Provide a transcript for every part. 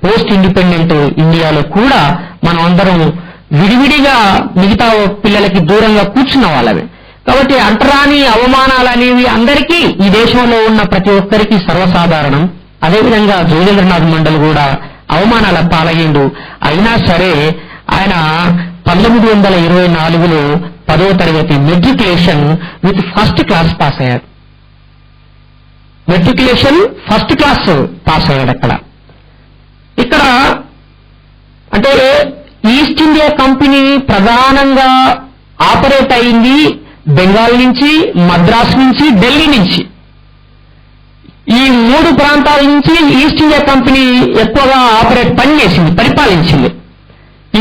Post independent ఇండియాలో కూడా మనం అందరం విడివిడిగా మిగతా పిల్లలకి దూరంగా కూర్చున్న వాళ్ళమే. కాబట్టి అంటరాని అవమానాలు అనేవి అందరికీ ఈ దేశంలో ఉన్న ప్రతి ఒక్కరికి సర్వసాధారణం. అదేవిధంగా జోగేంద్రనాథ్ మండల్ కూడా అవమానాల పాలయ్యిండు. అయినా సరే ఆయన 1924లో 10వ తరగతి matriculation with first class pass అయ్యాడు. మెట్రికులేషన్ ఫస్ట్ క్లాస్ పాస్ అయ్యాడు. ఇక్కడ అంటే ఈస్ట్ ఇండియా కంపెనీ ప్రధానంగా ఆపరేట్ అయింది బెంగాల్ నుంచి, మద్రాసు నుంచి, ఢిల్లీ నుంచి. ఈ 3 ప్రాంతాల నుంచి ఈస్ట్ ఇండియా కంపెనీ ఎక్కువగా పనిచేసింది, పరిపాలించింది.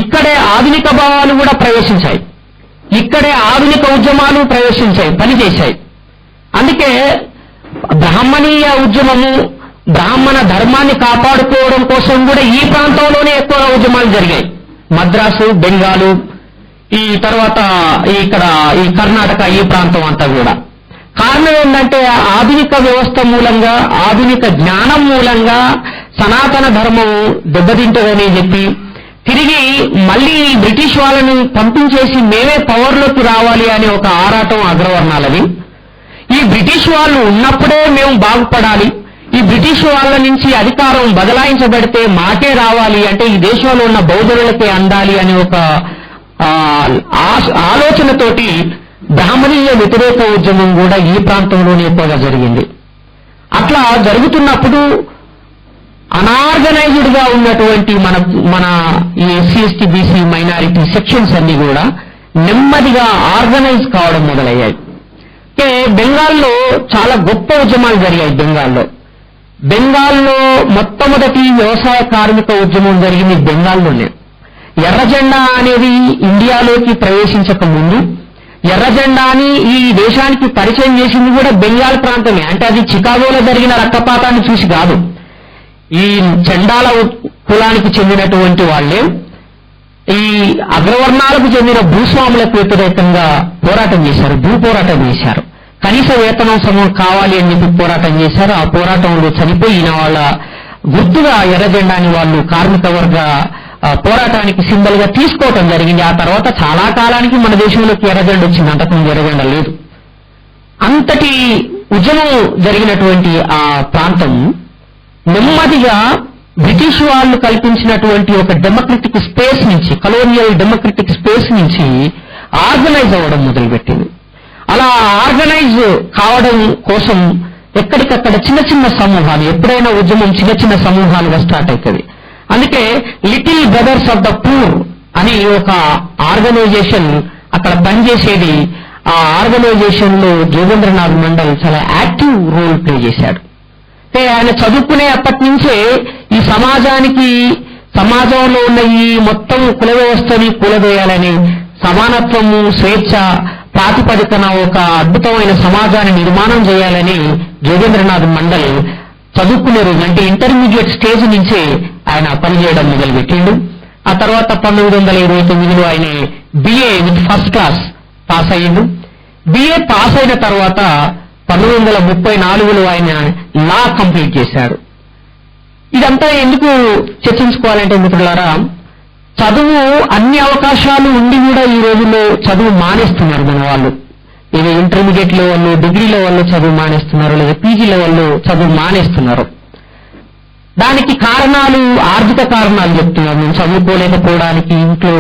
ఇక్కడే ఆధునిక భావాలు కూడా ప్రవేశించాయి, ఇక్కడే ఆధునిక ఉద్యమాలు ప్రవేశించాయి, పనిచేశాయి. అందుకే బ్రాహ్మణీయ ఉద్యమము, బ్రాహ్మణ ధర్మాన్ని కాపాడుకోవడం కోసం కూడా ఈ ప్రాంతంలోనే ఎక్కువ ఉద్యమాలు జరిగాయి. మద్రాసు, బెంగాలు, ఈ తర్వాత ఇక్కడ ఈ కర్ణాటక, ఈ ప్రాంతం అంతా కూడా. కారణం ఏంటంటే ఆధునిక వ్యవస్థ మూలంగా, ఆధునిక జ్ఞానం మూలంగా సనాతన ధర్మం దెబ్బతింటుందని చెప్పి తిరిగి మళ్ళీ బ్రిటిష్ వాళ్ళని పంపించేసి మేమే పవర్లోకి రావాలి అనే ఒక ఆరాటం అగ్రవర్ణాలది. ఈ బ్రిటిష్ వాళ్ళు ఉన్నప్పుడే మేము బాగుపడాలి, ఈ బ్రిటిష్ వాళ్ళ నుంచి అధికారం బదలాయించబడితే మాకే రావాలి, అంటే ఈ దేశంలో ఉన్న బౌద్ధులకే అందాలి అనే ఒక ఆలోచనతోటి బ్రాహ్మణీయ వ్యతిరేక ఉద్యమం కూడా ఈ ప్రాంతంలోనే ఎక్కువగా జరిగింది. అట్లా జరుగుతున్నప్పుడు అనార్గనైజ్డ్ గా ఉన్నటువంటి మన ఈ SC ST BC minority sections అన్ని కూడా నెమ్మదిగా ఆర్గనైజ్ కావడం మొదలయ్యాయి. బెంగాల్లో చాలా గొప్ప ఉద్యమాలు జరిగాయి. బెంగాల్లో మొట్టమొదటి వ్యవసాయ కార్మిక ఉద్యమం జరిగింది బెంగాల్లోనే. ఎర్ర జెండా అనేది ఇండియాలోకి ప్రవేశించక ముందు ఎర్ర జెండాని ఈ దేశానికి పరిచయం చేసింది కూడా బెంగాల్ ప్రాంతమే. అంటే అది చికాగోలో జరిగిన రక్తపాతాన్ని చూసి కాదు, ఈ చండాల కులానికి చెందినటువంటి వాళ్ళే ఈ అగ్రవర్ణాలకు చెందిన భూస్వాములకు వ్యతిరేకంగా పోరాటం చేశారు, భూ పోరాటం చేశారు. కనీస వేతనం సమూహం కావాలి అని చెప్పి పోరాటం చేశారు. ఆ పోరాటంలో చనిపోయిన వాళ్ళ గుర్తుగా ఎర్ర జెండాని వాళ్ళు కార్మిక వర్గ పోరాటానికి సింబల్ గా తీసుకోవటం జరిగింది. ఆ తర్వాత చాలా కాలానికి మన దేశంలోకి ఎర్రజెండా వచ్చింది, అంతకుముందు ఎర్రజెండా లేదు. అంతటి ఉద్యమం జరిగినటువంటి ఆ ప్రాంతం నెమ్మదిగా బ్రిటిష్ వాళ్ళు కల్పించినటువంటి ఒక డెమోక్రటిక్ స్పేస్ నుంచి, కలోనియల్ డెమోక్రటిక్ స్పేస్ నుంచి ఆర్గనైజ్ అవ్వడం మొదలుపెట్టింది. అలా ఆర్గనైజ్ కావడం కోసం ఎక్కడికక్కడ చిన్న చిన్న సమూహాలు, ఎప్పుడైనా ఉద్యమం చిన్న చిన్న సమూహాలుగా స్టార్ట్ అవుతుంది. అందుకే little brothers of the poor అని ఒక ఆర్గనైజేషన్ అక్కడ పనిచేసేది. ఆ ఆర్గనైజేషన్ లో జోగేంద్రనాథ్ మండల్ చాలా యాక్టివ్ రోల్ ప్లే చేశాడు. అంటే ఆయన చదువుకునే అప్పటి నుంచే ఈ సమాజంలో ఉన్న ఈ మొత్తం కుల వ్యవస్థని కూలదోయాలని, సమానత్వము, స్వేచ్ఛ ప్రాతిపదికన ఒక అద్భుతమైన సమాజాన్ని నిర్మాణం చేయాలని జోగేంద్రనాథ్ మండల్ చదువుకునే రోజు, అంటే ఇంటర్మీడియట్ స్టేజ్ నుంచే ఆయన పనిచేయడం మొదలుపెట్టిండు. ఆ తర్వాత 1929లో ఆయన BA with first class pass అయ్యిండు. బిఏ పాస్ అయిన తర్వాత 1934లో ఆయన లా కంప్లీట్ చేశాడు. ఇదంతా ఎందుకు చర్చించుకోవాలంటే మిత్రులారా, చదువు అన్ని అవకాశాలు ఉండి కూడా ఈ రోజుల్లో చదువు మానేస్తున్నారు మన వాళ్ళు. ఇది ఇంటర్మీడియట్ లెవెల్లో, డిగ్రీ లెవెల్లో చదువు మానేస్తున్నారు, లేదా పీజీ లెవెల్లో చదువు మానేస్తున్నారు. దానికి కారణాలు ఆర్థిక కారణాలు చెప్తున్నారు. మేము చదువుకోలేకపోవడానికి, ఇంట్లో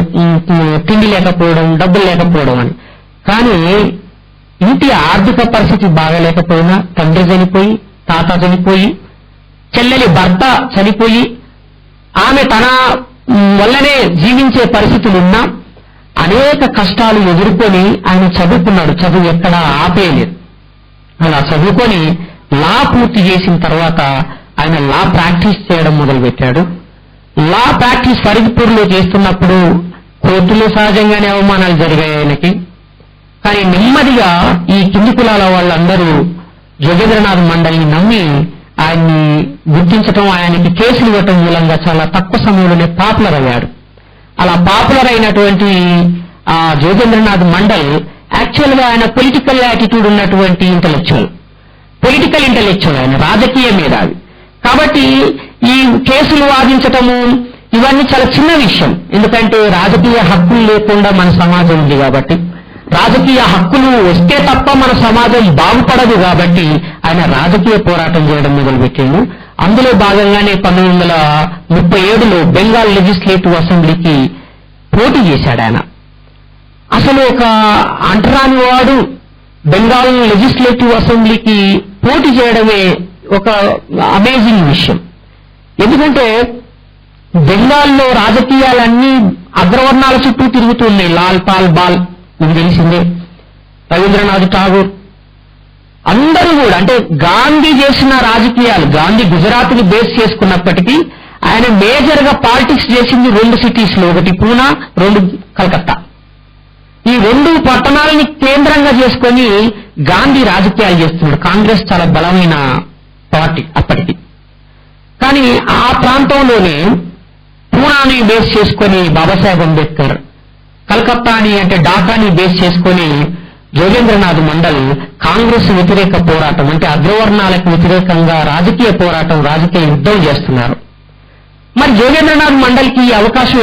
తిండి లేకపోవడం, డబ్బులు లేకపోవడం అని. కానీ ఇంటి ఆర్థిక పరిస్థితి బాగాలేకపోయినా, తండ్రి చనిపోయి, తాత చనిపోయి, చెల్లెలి భర్త చనిపోయి, ఆమె తన వల్లనే జీవించే పరిస్థితులున్నా అనేక కష్టాలు ఎదుర్కొని ఆయన చదువుకున్నాడు. చదువు ఎక్కడా ఆపేయలేదు. అలా చదువుకొని లా పూర్తి చేసిన తర్వాత ఆయన లా ప్రాక్టీస్ చేయడం మొదలుపెట్టాడు. లా ప్రాక్టీస్ ఫరీద్పూర్లో చేస్తున్నప్పుడు కోర్టులో సహజంగానే అవమానాలు జరిగాయి ఆయనకి. కానీ నెమ్మదిగా ఈ కింది కులాల వాళ్ళందరూ జోగేంద్రనాథ్ మండల్ని నమ్మి ఆయన్ని గుర్తించటం, ఆయనకి కేసులు ఇవ్వటం మూలంగా చాలా తక్కువ సమయంలోనే పాపులర్ అయ్యాడు. అలా పాపులర్ అయినటువంటి ఆ జోగేంద్రనాథ్ మండల్ యాక్చువల్ గా ఆయన పొలిటికల్ యాటిట్యూడ్ ఉన్నటువంటి పొలిటికల్ ఇంటలెక్చువల్, ఆయన రాజకీయ మేధావి. కాబట్టి ఈ కేసులు వాదించటము ఇవన్నీ చాలా చిన్న విషయం. ఎందుకంటే రాజకీయ హక్కులు లేకుండా మన సమాజం ఉంది కాబట్టి, రాజకీయ హక్కులు వస్తే తప్ప మన సమాజం బాగుపడదు కాబట్టి ఆయన రాజకీయ పోరాటం చేయడం మొదలుపెట్టిండు. అందులో భాగంగానే 1937లో బెంగాల్ లెజిస్లేటివ్ అసెంబ్లీకి పోటీ చేశాడు ఆయన. అసలు ఒక అంటరాని వాడు బెంగాల్ లెజిస్లేటివ్ అసెంబ్లీకి పోటీ చేయడమే ఒక అమేజింగ్ విషయం. ఎందుకంటే బెంగాల్లో రాజకీయాలన్నీ అగ్రవర్ణాల చుట్టూ తిరుగుతున్నాయి. లాల్ పాల్ బాల్ మీకు తెలిసిందే, రవీంద్రనాథ్ ఠాగూర్ అందరూ కూడా, అంటే గాంధీ చేసిన రాజకీయాలు, గాంధీ గుజరాత్ని బేస్ చేసుకున్నప్పటికీ ఆయన మేజర్ గా పాలిటిక్స్ చేసింది 2 సిటీస్ లో, ఒకటి పూనా, 2 కలకత్తా. ఈ 2 పట్టణాలని కేంద్రంగా చేసుకొని గాంధీ రాజకీయాలు చేస్తున్నాడు. కాంగ్రెస్ చాలా బలమైన పార్టీ అప్పటికి. కానీ ఆ ప్రాంతంలోనే పూనాని బేస్ చేసుకొని బాబాసాహెబ్ అంబేద్కర్, కలకత్తాని అంటే ఢాకాని బేస్ చేసుకొని జోగేంద్రనాథ్ మండల్ కాంగ్రెస్ వ్యతిరేక పోరాటం, అంటే అగ్రవర్ణాలకు వ్యతిరేకంగా రాజకీయ పోరాటం, రాజకీయ యుద్ధం చేస్తున్నారు. మరి జోగేంద్రనాథ్ మండల్కి ఈ అవకాశం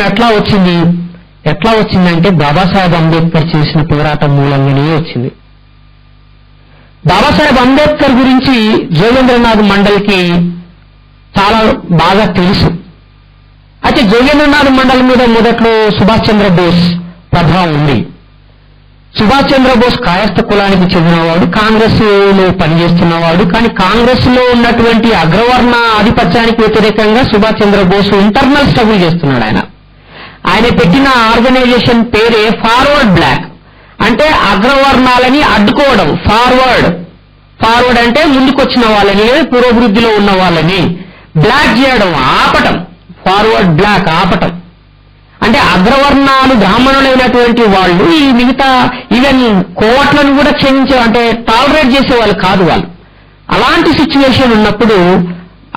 ఎట్లా వచ్చిందంటే బాబాసాహెబ్ అంబేద్కర్ చేసిన పోరాటం మూలంగానే వచ్చింది. బాబాసాహెబ్ అంబేద్కర్ గురించి జోగేంద్రనాథ్ మండల్కి చాలా బాగా తెలుసు. అయితే జోగేంద్రనాథ్ మండల్ మీద మొదట్లో సుభాష్ చంద్రబోస్ ప్రభావం ఉంది. సుభాష్ చంద్రబోస్ కాయస్థ కులానికి చెందినవాడు, కాంగ్రెస్ లో పనిచేస్తున్నవాడు. కానీ కాంగ్రెస్ లో ఉన్నటువంటి అగ్రవర్ణ ఆధిపత్యానికి వ్యతిరేకంగా సుభాష్ చంద్రబోస్ ఇంటర్నల్ స్ట్రగుల్ చేస్తున్నాడు. ఆయన పెట్టిన ఆర్గనైజేషన్ పేరే ఫార్వర్డ్ బ్లాక్, అంటే అగ్రవర్ణాలని అడ్డుకోవడం. ఫార్వర్డ్ అంటే ముందుకొచ్చిన వాళ్ళని, పురోభివృద్ధిలో ఉన్న వాళ్ళని బ్లాక్ చేయడం, ఆపటం. ఫార్వర్డ్ బ్లాక్ ఆపటం అంటే అగ్రవర్ణాలు బ్రాహ్మణులైనటువంటి వాళ్ళు ఈ మిగతా ఈవెన్ కోవట్లను కూడా అంటే టాలరేట్ చేసేవాళ్ళు కాదు వాళ్ళు. అలాంటి సిచ్యువేషన్ ఉన్నప్పుడు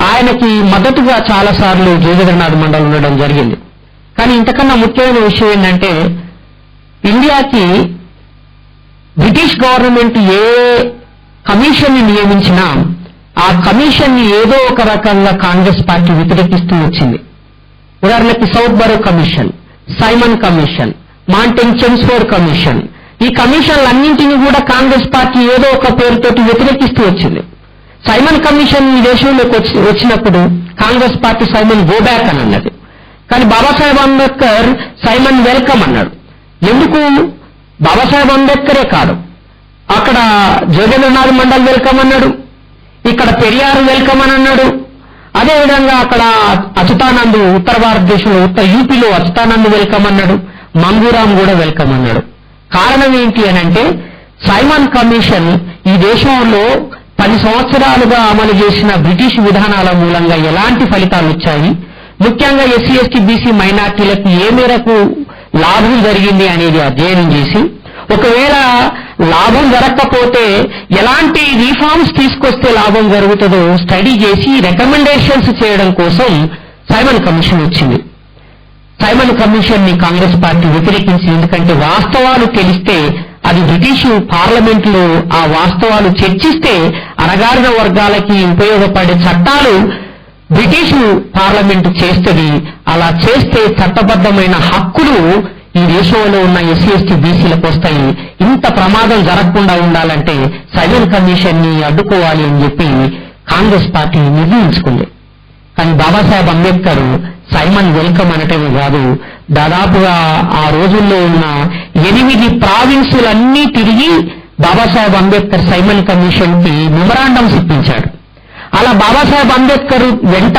ఆయనకి మద్దతుగా చాలాసార్లు జోగేంద్రనాథ్ మండల్ ఉండడం జరిగింది. కానీ ఇంతకన్నా ముఖ్యమైన విషయం ఏంటంటే, ఇండియాకి బ్రిటిష్ గవర్నమెంట్ ఏ కమిషన్ ని నియమించినా ఆ కమిషన్ ని ఏదో ఒక రకంగా కాంగ్రెస్ పార్టీ వ్యతిరేకిస్తూ వచ్చింది. ఉదాహరణకి Southborough commission, Simon commission, Montague Chelmsford commission, ఈ కమిషన్లన్నింటినీ కూడా కాంగ్రెస్ పార్టీ ఏదో ఒక పేరుతోటి వ్యతిరేకిస్తూ వచ్చింది. సైమన్ కమిషన్ ఈ దేశంలోకి వచ్చినప్పుడు Congress party Simon go back అని అన్నది. కానీ బాబాసాహెబ్ అంబేద్కర్ సైమన్ వెల్కమ్ అన్నాడు. ఎందుకు? బాబాసాహెబ్ అంబేద్కరే కాదు, అక్కడ జోగేంద్రనాథ్ మండల్ వెల్కమ్ అన్నాడు, ఇక్కడ పెరియార్ వెల్కమ్ అని అన్నాడు. అదేవిధంగా అక్కడ అచ్యుతానంద్, ఉత్తర భారతదేశంలో యూపీలో అచ్యుతానంద్ వెల్కమ్ అన్నాడు, మంగూరాం కూడా వెల్కమ్ అన్నాడు. కారణం ఏంటి అనంటే, సైమన్ కమిషన్ ఈ దేశంలో 10 సంవత్సరాలుగా అమలు చేసిన బ్రిటిష్ విధానాల మూలంగా ఎలాంటి ఫలితాలు వచ్చాయి, ముఖ్యంగా ఎస్సీ ఎస్టీ బీసీ మైనార్టీలకు ఏ మేరకు లాభం జరిగింది అనేది అధ్యయనం చేసి, ఒకవేళ లాభం జరగకపోతే ఎలాంటి రిఫార్మ్స్ తీసుకొస్తే లాభం జరుగుతుందో స్టడీ చేసి రికమెండేషన్స్ చేయడం కోసం సైమన్ కమిషన్ వచ్చింది. సైమన్ కమిషన్ ని కాంగ్రెస్ పార్టీ వ్యతిరేకించింది. ఎందుకంటే వాస్తవాలు తెలిస్తే, అది బ్రిటిష్ పార్లమెంట్లో ఆ వాస్తవాలు చర్చిస్తే అణగారిన వర్గాలకి ఉపయోగపడే చట్టాలు బ్రిటిష్ పార్లమెంటు చేస్తుంది. అలా చేస్తే చట్టబద్ధమైన హక్కులు ఈ దేశంలో ఉన్న ఎస్సీ ఎస్టీ బీసీలకు వస్తాయి. ఇంత ప్రమాదం జరగకుండా ఉండాలంటే సైమన్ కమిషన్ ని అడ్డుకోవాలి అని చెప్పి కాంగ్రెస్ పార్టీ నిర్ణయించుకుంది. కానీ బాబాసాహెబ్ అంబేద్కర్ సైమన్ వెల్కమ్ అనటమే కాదు, దాదాపుగా ఆ రోజుల్లో ఉన్న 8 ప్రావిన్సులన్నీ తిరిగి బాబాసాహెబ్ అంబేద్కర్ సైమన్ కమిషన్ కి మెమరాండమ్స్ ఇప్పించాడు. అలా బాబాసాహెబ్ అంబేద్కర్ వెంట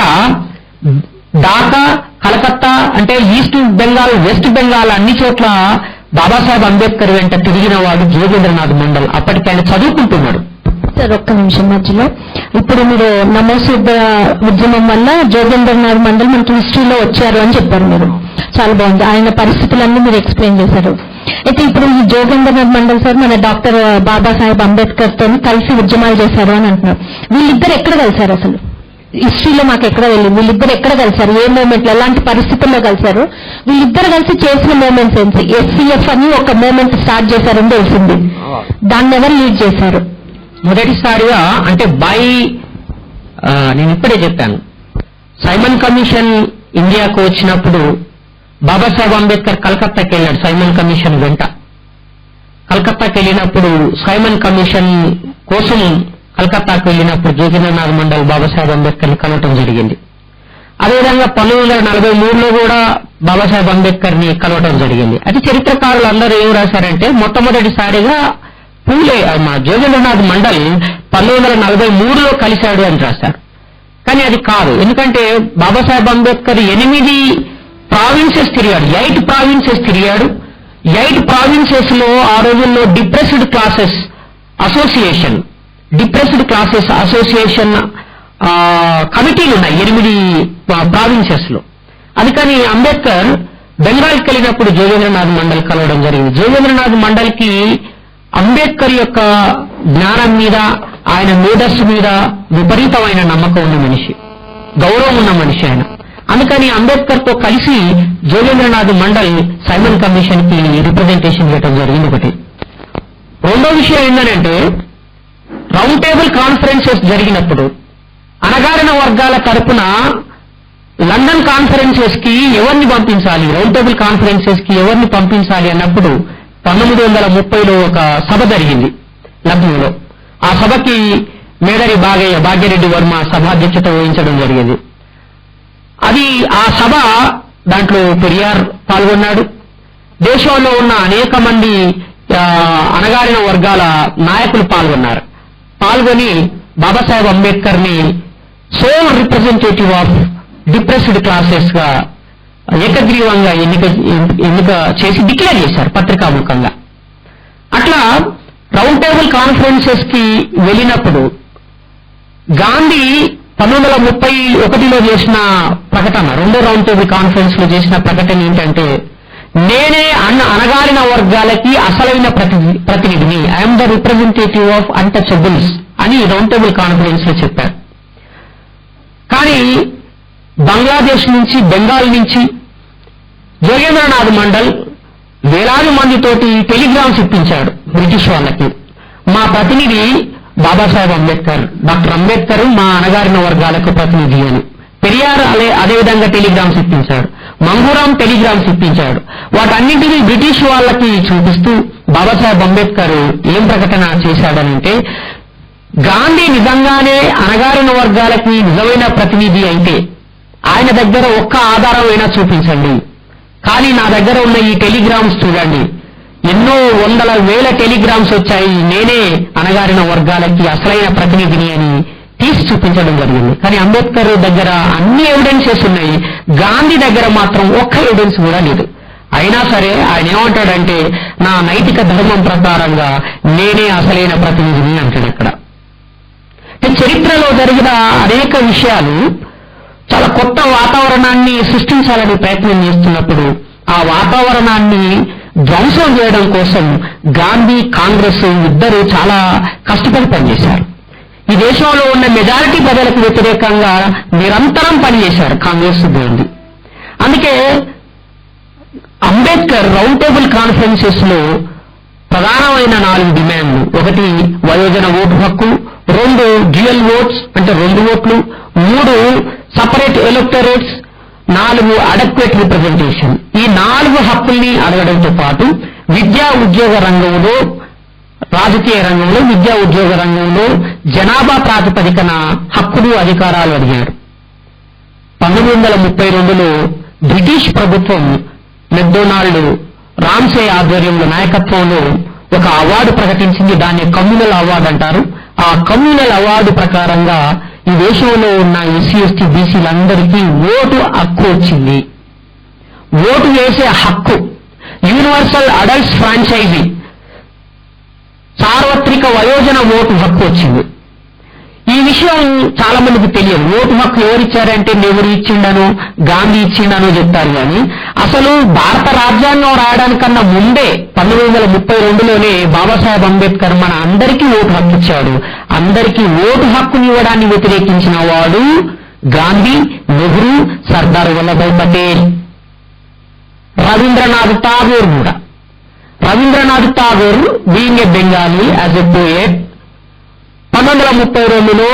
ఢాకా, కలకత్తా, అంటే ఈస్ట్ బెంగాల్, వెస్ట్ బెంగాల్ అన్ని చోట్ల బాబాసాహెబ్ అంబేద్కర్ వెంట తిరిగిన వాడు జోగేంద్రనాథ్ మండల్. అప్పటికి ఆయన చదువుకుంటున్నాడు. సార్ ఒక్క నిమిషం మధ్యలో, ఇప్పుడు మీరు నమోసిద్ధ ఉద్యమం వల్ల జోగేంద్రనాథ్ మండల్ మనకి హిస్టరీలో వచ్చారు అని చెప్పారు మీరు. చాలా బాగుంది, ఆయన పరిస్థితులన్నీ మీరు ఎక్స్ప్లెయిన్ చేశారు. అయితే ఇప్పుడు ఈ జోగేంద్రనాథ్ మండల్ సార్ మన డాక్టర్ బాబాసాహెబ్ అంబేద్కర్ తో కలిసి ఉద్యమాలు చేశారు అని అంటున్నారు. వీళ్ళిద్దరు ఎక్కడ కలిశారు? అసలు హిస్టరీలో మాకు ఎక్కడ వెళ్ళింది? వీళ్ళిద్దరు ఎక్కడ కలిశారు? ఏ మూమెంట్, ఎలాంటి పరిస్థితుల్లో కలిశారు? వీళ్ళిద్దరు కలిసి చేసిన మూమెంట్స్ ఏంటి? ఎస్సీఎఫ్ అని ఒక మూమెంట్ స్టార్ట్ చేశారని తెలిసింది. దాన్ని ఎవరు లీడ్ చేశారు? మొదటిసారిగా అంటే నేను ఇప్పుడే చెప్పాను, సైమన్ కమిషన్ ఇండియాకు వచ్చినప్పుడు బాబాసాహెబ్ అంబేద్కర్ కలకత్తాకి వెళ్ళాడు సైమన్ కమిషన్ వెంట. కలకత్తాకి వెళ్ళినప్పుడు సైమన్ కమిషన్ కోసం కలకత్తాకు వెళ్ళినప్పుడు జోగేంద్రనాథ్ మండల్ బాబాసాహెబ్ అంబేద్కర్ ని కలవటం జరిగింది. అదేవిధంగా 1943లో కూడా బాబాసాహెబ్ అంబేద్కర్ ని కలవటం జరిగింది. అయితే చరిత్రకారులు అందరూ ఏం రాశారంటే మొట్టమొదటిసారిగా పూలే జోగేంద్రనాథ్ మండల్ 1943లో కలిశాడు అని రాశారు. కానీ అది కాదు. ఎందుకంటే బాబాసాహెబ్ అంబేద్కర్ 8 ప్రావిన్సెస్ తిరిగాడు, 8 ప్రావిన్సెస్ తిరిగాడు. 8 ప్రావిన్సెస్ లో ఆ రోజుల్లో డిప్రెస్డ్ క్లాసెస్ అసోసియేషన్ కమిటీలు ఉన్నాయి 8 ప్రావిన్సెస్ లో. అందుకని అంబేద్కర్ బెంగాల్కి వెళ్ళినప్పుడు జోగేంద్రనాథ్ మండల్ కలవడం జరిగింది. జోగేంద్రనాథ్ మండల్ కి అంబేద్కర్ యొక్క జ్ఞానం మీద, ఆయన మేధస్సు మీద విపరీతమైన నమ్మకం ఉన్న మనిషి, గౌరవం ఉన్న మనిషి ఆయన. అందుకని అంబేద్కర్ తో కలిసి జోగేంద్రనాథ్ మండల్ సైమన్ కమిషన్ కి రిప్రజెంటేషన్ ఇవ్వడం జరిగింది. ఒకటి. రెండో విషయం ఏంటంటే రౌండ్ టేబుల్ కాన్ఫరెన్సెస్ జరిగినప్పుడు అణగారిన వర్గాల తరపున లండన్ కాన్ఫరెన్సెస్ కి ఎవరిని పంపించాలి, రౌండ్ టేబుల్ కాన్ఫరెన్సెస్ కి ఎవరిని పంపించాలి అన్నప్పుడు 1930లో ఒక సభ జరిగింది లక్నోలో. ఆ సభకి మేదరి భాగ్యరెడ్డి వర్మ సభాధ్యక్షత వహించడం జరిగింది. ఆ సభ దాంట్లో పెరియార్ పాల్గొన్నాడు. దేశంలో ఉన్న అనేక మంది అణగారిన వర్గాల నాయకులు పాల్గొని బాబాసాహెబ్ అంబేద్కర్ ని sole representative of depressed classes గా ఏకగ్రీవంగా ఎన్నిక చేసి డిక్లేర్ చేశారు పత్రికాముఖంగా. అట్లా రౌండ్ టేబుల్ కాన్ఫరెన్సెస్ కి వెళ్ళినప్పుడు గాంధీ 1931లో చేసిన ప్రకటన, రెండో రౌండ్ టేబుల్ కాన్ఫరెన్స్ లో చేసిన ప్రకటన ఏంటంటే నేనే అణగారిన వర్గాలకి అసలైన ప్రతినిధిని, I'm the representative of untouchables అని రౌండ్ టేబుల్ కాన్ఫరెన్స్ లో చెప్పారు. కానీ బంగ్లాదేశ్ నుంచి, బెంగాల్ నుంచి జోగేంద్రనాథ్ మండల్ వేలాది మందితోటి టెలిగ్రామ్స్ ఇప్పించాడు బ్రిటిష్ వాళ్ళకి. మా ప్రతినిధి బాబాసాహెబ్ అంబేద్కర్, డాక్టర్ అంబేద్కర్ మా అణగారిన వర్గాలకు ప్రతినిధి అని. పెరియార్ అదేవిధంగా టెలిగ్రామ్స్ ఇప్పించాడు. మంగూరాం టెలిగ్రామ్స్ ఇప్పించాడు. వాటన్నింటినీ బ్రిటిష్ వాళ్ళకి చూపిస్తూ బాబాసాహెబ్ అంబేద్కర్ ఏం ప్రకటన చేశాడనంటే గాంధీ నిజంగానే అణగారిన వర్గాలకి నిజమైన ప్రతినిధి అయితే ఆయన దగ్గర ఒక్క ఆధారం అయినా చూపించండి, కానీ నా దగ్గర ఉన్న ఈ టెలిగ్రామ్స్ చూడండి, ఎన్నో వందల వేల టెలిగ్రామ్స్ వచ్చాయి, నేనే అణగారిన వర్గాలకి అసలైన ప్రతినిధిని అని తీసి చూపించడం జరిగింది. కానీ అంబేద్కర్ దగ్గర అన్ని ఎవిడెన్సెస్ ఉన్నాయి, గాంధీ దగ్గర మాత్రం ఒక్క ఎవిడెన్స్ కూడా లేదు. అయినా సరే ఆయన ఏమంటాడంటే నా నైతిక ధర్మం ప్రకారంగా నేనే అసలైన ప్రతినిధిని అంటాడు. అక్కడ చరిత్రలో జరిగిన అనేక విషయాలు చాలా కొత్త వాతావరణాన్ని సృష్టించాలని ప్రయత్నం చేస్తున్నప్పుడు ఆ వాతావరణాన్ని ధ్వంసం చేయడం కోసం గాంధీ, కాంగ్రెస్ ఇద్దరు చాలా కష్టపడి పనిచేశారు. ఈ దేశంలో ఉన్న మెజారిటీ ప్రజలకు వ్యతిరేకంగా నిరంతరం పనిచేశారు కాంగ్రెస్, గాంధీ. అందుకే అంబేద్కర్ రౌండ్ టేబుల్ కాన్ఫరెన్సెస్ లో ప్రధానమైన 4 డిమాండ్లు: 1 వయోజన ఓటు హక్కు, 2 డ్యూయల్ ఓట్స్ అంటే 2 ఓట్లు, 3 సపరేట్ ఎలక్టరేట్స్, 4 అడక్వేట్ రిప్రజెంటేషన్. ఈ 4 హక్కుల్ని అడగడంతో పాటు విద్యా ఉద్యోగ రంగంలో, రాజకీయ రంగంలో, విద్యా ఉద్యోగ రంగంలో జనాభా ప్రాతిపదికన హక్కులు, అధికారాలు అడిగారు. 1932లో బ్రిటిష్ ప్రభుత్వం మెక్డొనాల్డ్ రామ్సే ఆధ్వర్యంలో నాయకత్వంలో ఒక అవార్డు ప్రకటించింది. దాన్ని కమ్యూనల్ అవార్డు అంటారు. ఆ కమ్యూనల్ అవార్డు ప్రకారంగా ఈ దేశంలో ఉన్న ఎస్సీ, ఎస్టీ, బీసీలందరికీ ఓటు హక్కు వచ్చింది. ఓటు వేసే హక్కు, యూనివర్సల్ అడల్ట్స్ ఫ్రాంచైజీ, సార్వత్రిక వయోజన ఓటు హక్కు వచ్చింది. ఈ విషయం చాలా మందికి తెలియదు. ఓటు హక్కు ఎవరిచ్చారంటే నెహ్రూ ఇచ్చిండను, గాంధీ ఇచ్చిండను చెప్తారు. కానీ అసలు భారత రాజ్యాంగం రావడానికన్నా ముందే 1932లోనే బాబాసాహెబ్ అంబేద్కర్ మన అందరికీ ఓటు హక్కు ఇచ్చాడు. అందరికీ ఓటు హక్కునివ్వడాన్ని వ్యతిరేకించిన వాడు గాంధీ, నెహ్రూ, సర్దార్ వల్లభాయ్ పటేల్, రవీంద్రనాథ్ ఠాగూర్ కూడా. Rabindranath Tagore being a Bengali as a poet 1932లో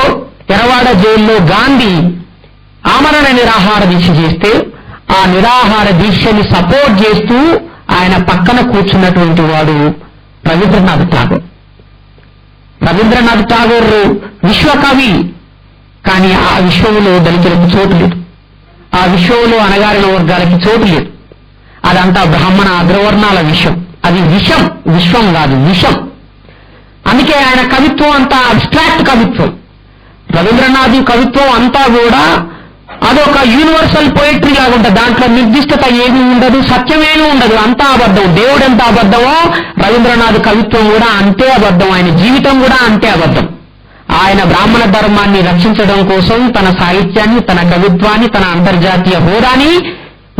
ఎరవాడ జైల్లో గాంధీ ఆమరణ నిరాహార దీక్ష చేస్తే ఆ నిరాహార దీక్షని సపోర్ట్ చేస్తూ ఆయన పక్కన కూర్చున్నటువంటి వాడు రవీంద్రనాథ్ ఠాగూర్. రవీంద్రనాథ్ ఠాగూర్ విశ్వకవి, కానీ ఆ విశ్వంలో దళితులకు చోటు లేదు, ఆ విశ్వంలో అణగారిన వర్గాలకి చోటు లేదు. అదంతా బ్రాహ్మణ అగ్రవర్ణాల విషయం. అది విషం, విశ్వం కాదు విషం. అందుకే ఆయన కవిత్వం అంతా అబ్స్ట్రాక్ట్ కవిత్వం. రవీంద్రనాథ్ కవిత్వం అంతా కూడా అదొక యూనివర్సల్ పోయిటరీ లాగా ఉంటుంది. దాంట్లో నిర్దిష్టత ఏమీ ఉండదు, సత్యమేమీ ఉండదు, అంతా అబద్ధం. దేవుడు ఎంత అబద్ధమో రవీంద్రనాథ్ కవిత్వం కూడా అంతే అబద్ధం, ఆయన జీవితం కూడా అంతే అబద్ధం. ఆయన బ్రాహ్మణ ధర్మాన్ని రక్షించడం కోసం తన సాహిత్యాన్ని, తన కవిత్వాన్ని, తన అంతర్జాతీయ హోదాని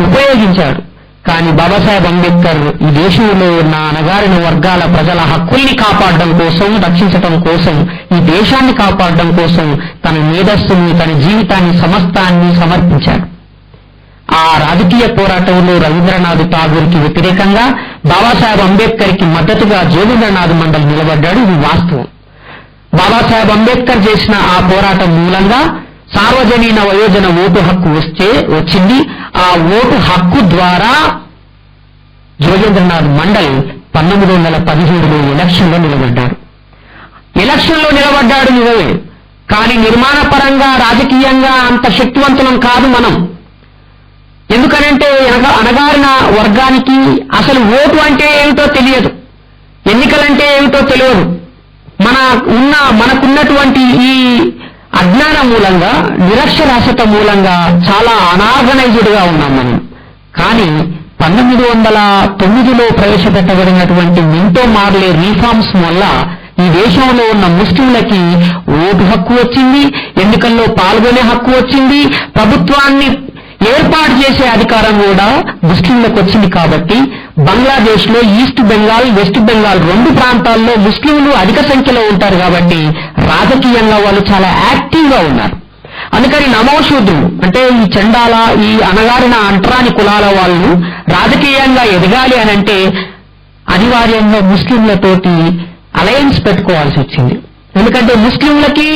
ఉపయోగించాడు. కానీ బాబాసాహెబ్ అంబేద్కర్ ఈ దేశంలో ఉన్న అణగారిన వర్గాల ప్రజల హక్కుల్ని కాపాడడం కోసం, రక్షించడం కోసం, ఈ దేశాన్ని కాపాడడం కోసం తన మేధస్సుని, తన జీవితాన్ని, సమస్తాన్ని సమర్పించాడు. ఆ రాజకీయ పోరాటంలో రవీంద్రనాథ్ ఠాగూర్కి వ్యతిరేకంగా బాబాసాహెబ్ అంబేద్కర్కి మద్దతుగా జోగేంద్రనాథ్ మండల్ నిలబడ్డాడు. ఇది వాస్తవం. బాబాసాహెబ్ అంబేద్కర్ చేసిన ఆ పోరాటం మూలంగా సార్వజనీన వయోజన ఓటు హక్కు వచ్చింది. ఆ ఓటు హక్కు ద్వారా జోగేంద్రనాథ్ మండల్ 1917లో ఎలక్షన్లో నిలబడ్డాడు. ఎలక్షన్లో నిలబడ్డాడు నిజమే, కానీ నిర్మాణపరంగా రాజకీయంగా అంత శక్తివంతులం కాదు మనం. ఎందుకనంటే అణగారిన వర్గానికి అసలు ఓటు అంటే ఏమిటో తెలియదు, ఎన్నికలంటే ఏమిటో తెలియదు. మనకున్నటువంటి ఈ అజ్ఞానం మూలంగా, నిరక్షరాస్యత మూలంగా చాలా అనార్గనైజ్డ్ గా ఉన్నాం మనం. కానీ 1909లో ప్రవేశపెట్టబడినటువంటి మింటో మార్లే రీఫార్మ్స్ వల్ల ఈ దేశంలో ఉన్న ముస్లింలకి ఓటు హక్కు వచ్చింది, ఎన్నికల్లో పాల్గొనే హక్కు వచ్చింది, ప్రభుత్వాన్ని ఏర్పాటు చేసే అధికారం కూడా ముస్లింలకు వచ్చింది. కాబట్టి బంగ్లాదేశ్ లో ఈస్ట్ బెంగాల్, వెస్ట్ బెంగాల్ 2 ప్రాంతాల్లో ముస్లింలు అధిక సంఖ్యలో ఉంటారు. కాబట్టి రాజకీయంగా వాళ్ళు చాలా యాక్టివ్ గా ఉన్నారు. అందుకని నమోశూద్రులు అంటే ఈ చండాల, ఈ అణగారిన అంటరాని కులాల వాళ్ళు రాజకీయంగా ఎదగాలి అనంటే అనివార్యంగా ముస్లింలతోటి అలయన్స్ పెట్టుకోవాల్సి వచ్చింది. ఎందుకంటే ముస్లింలకి,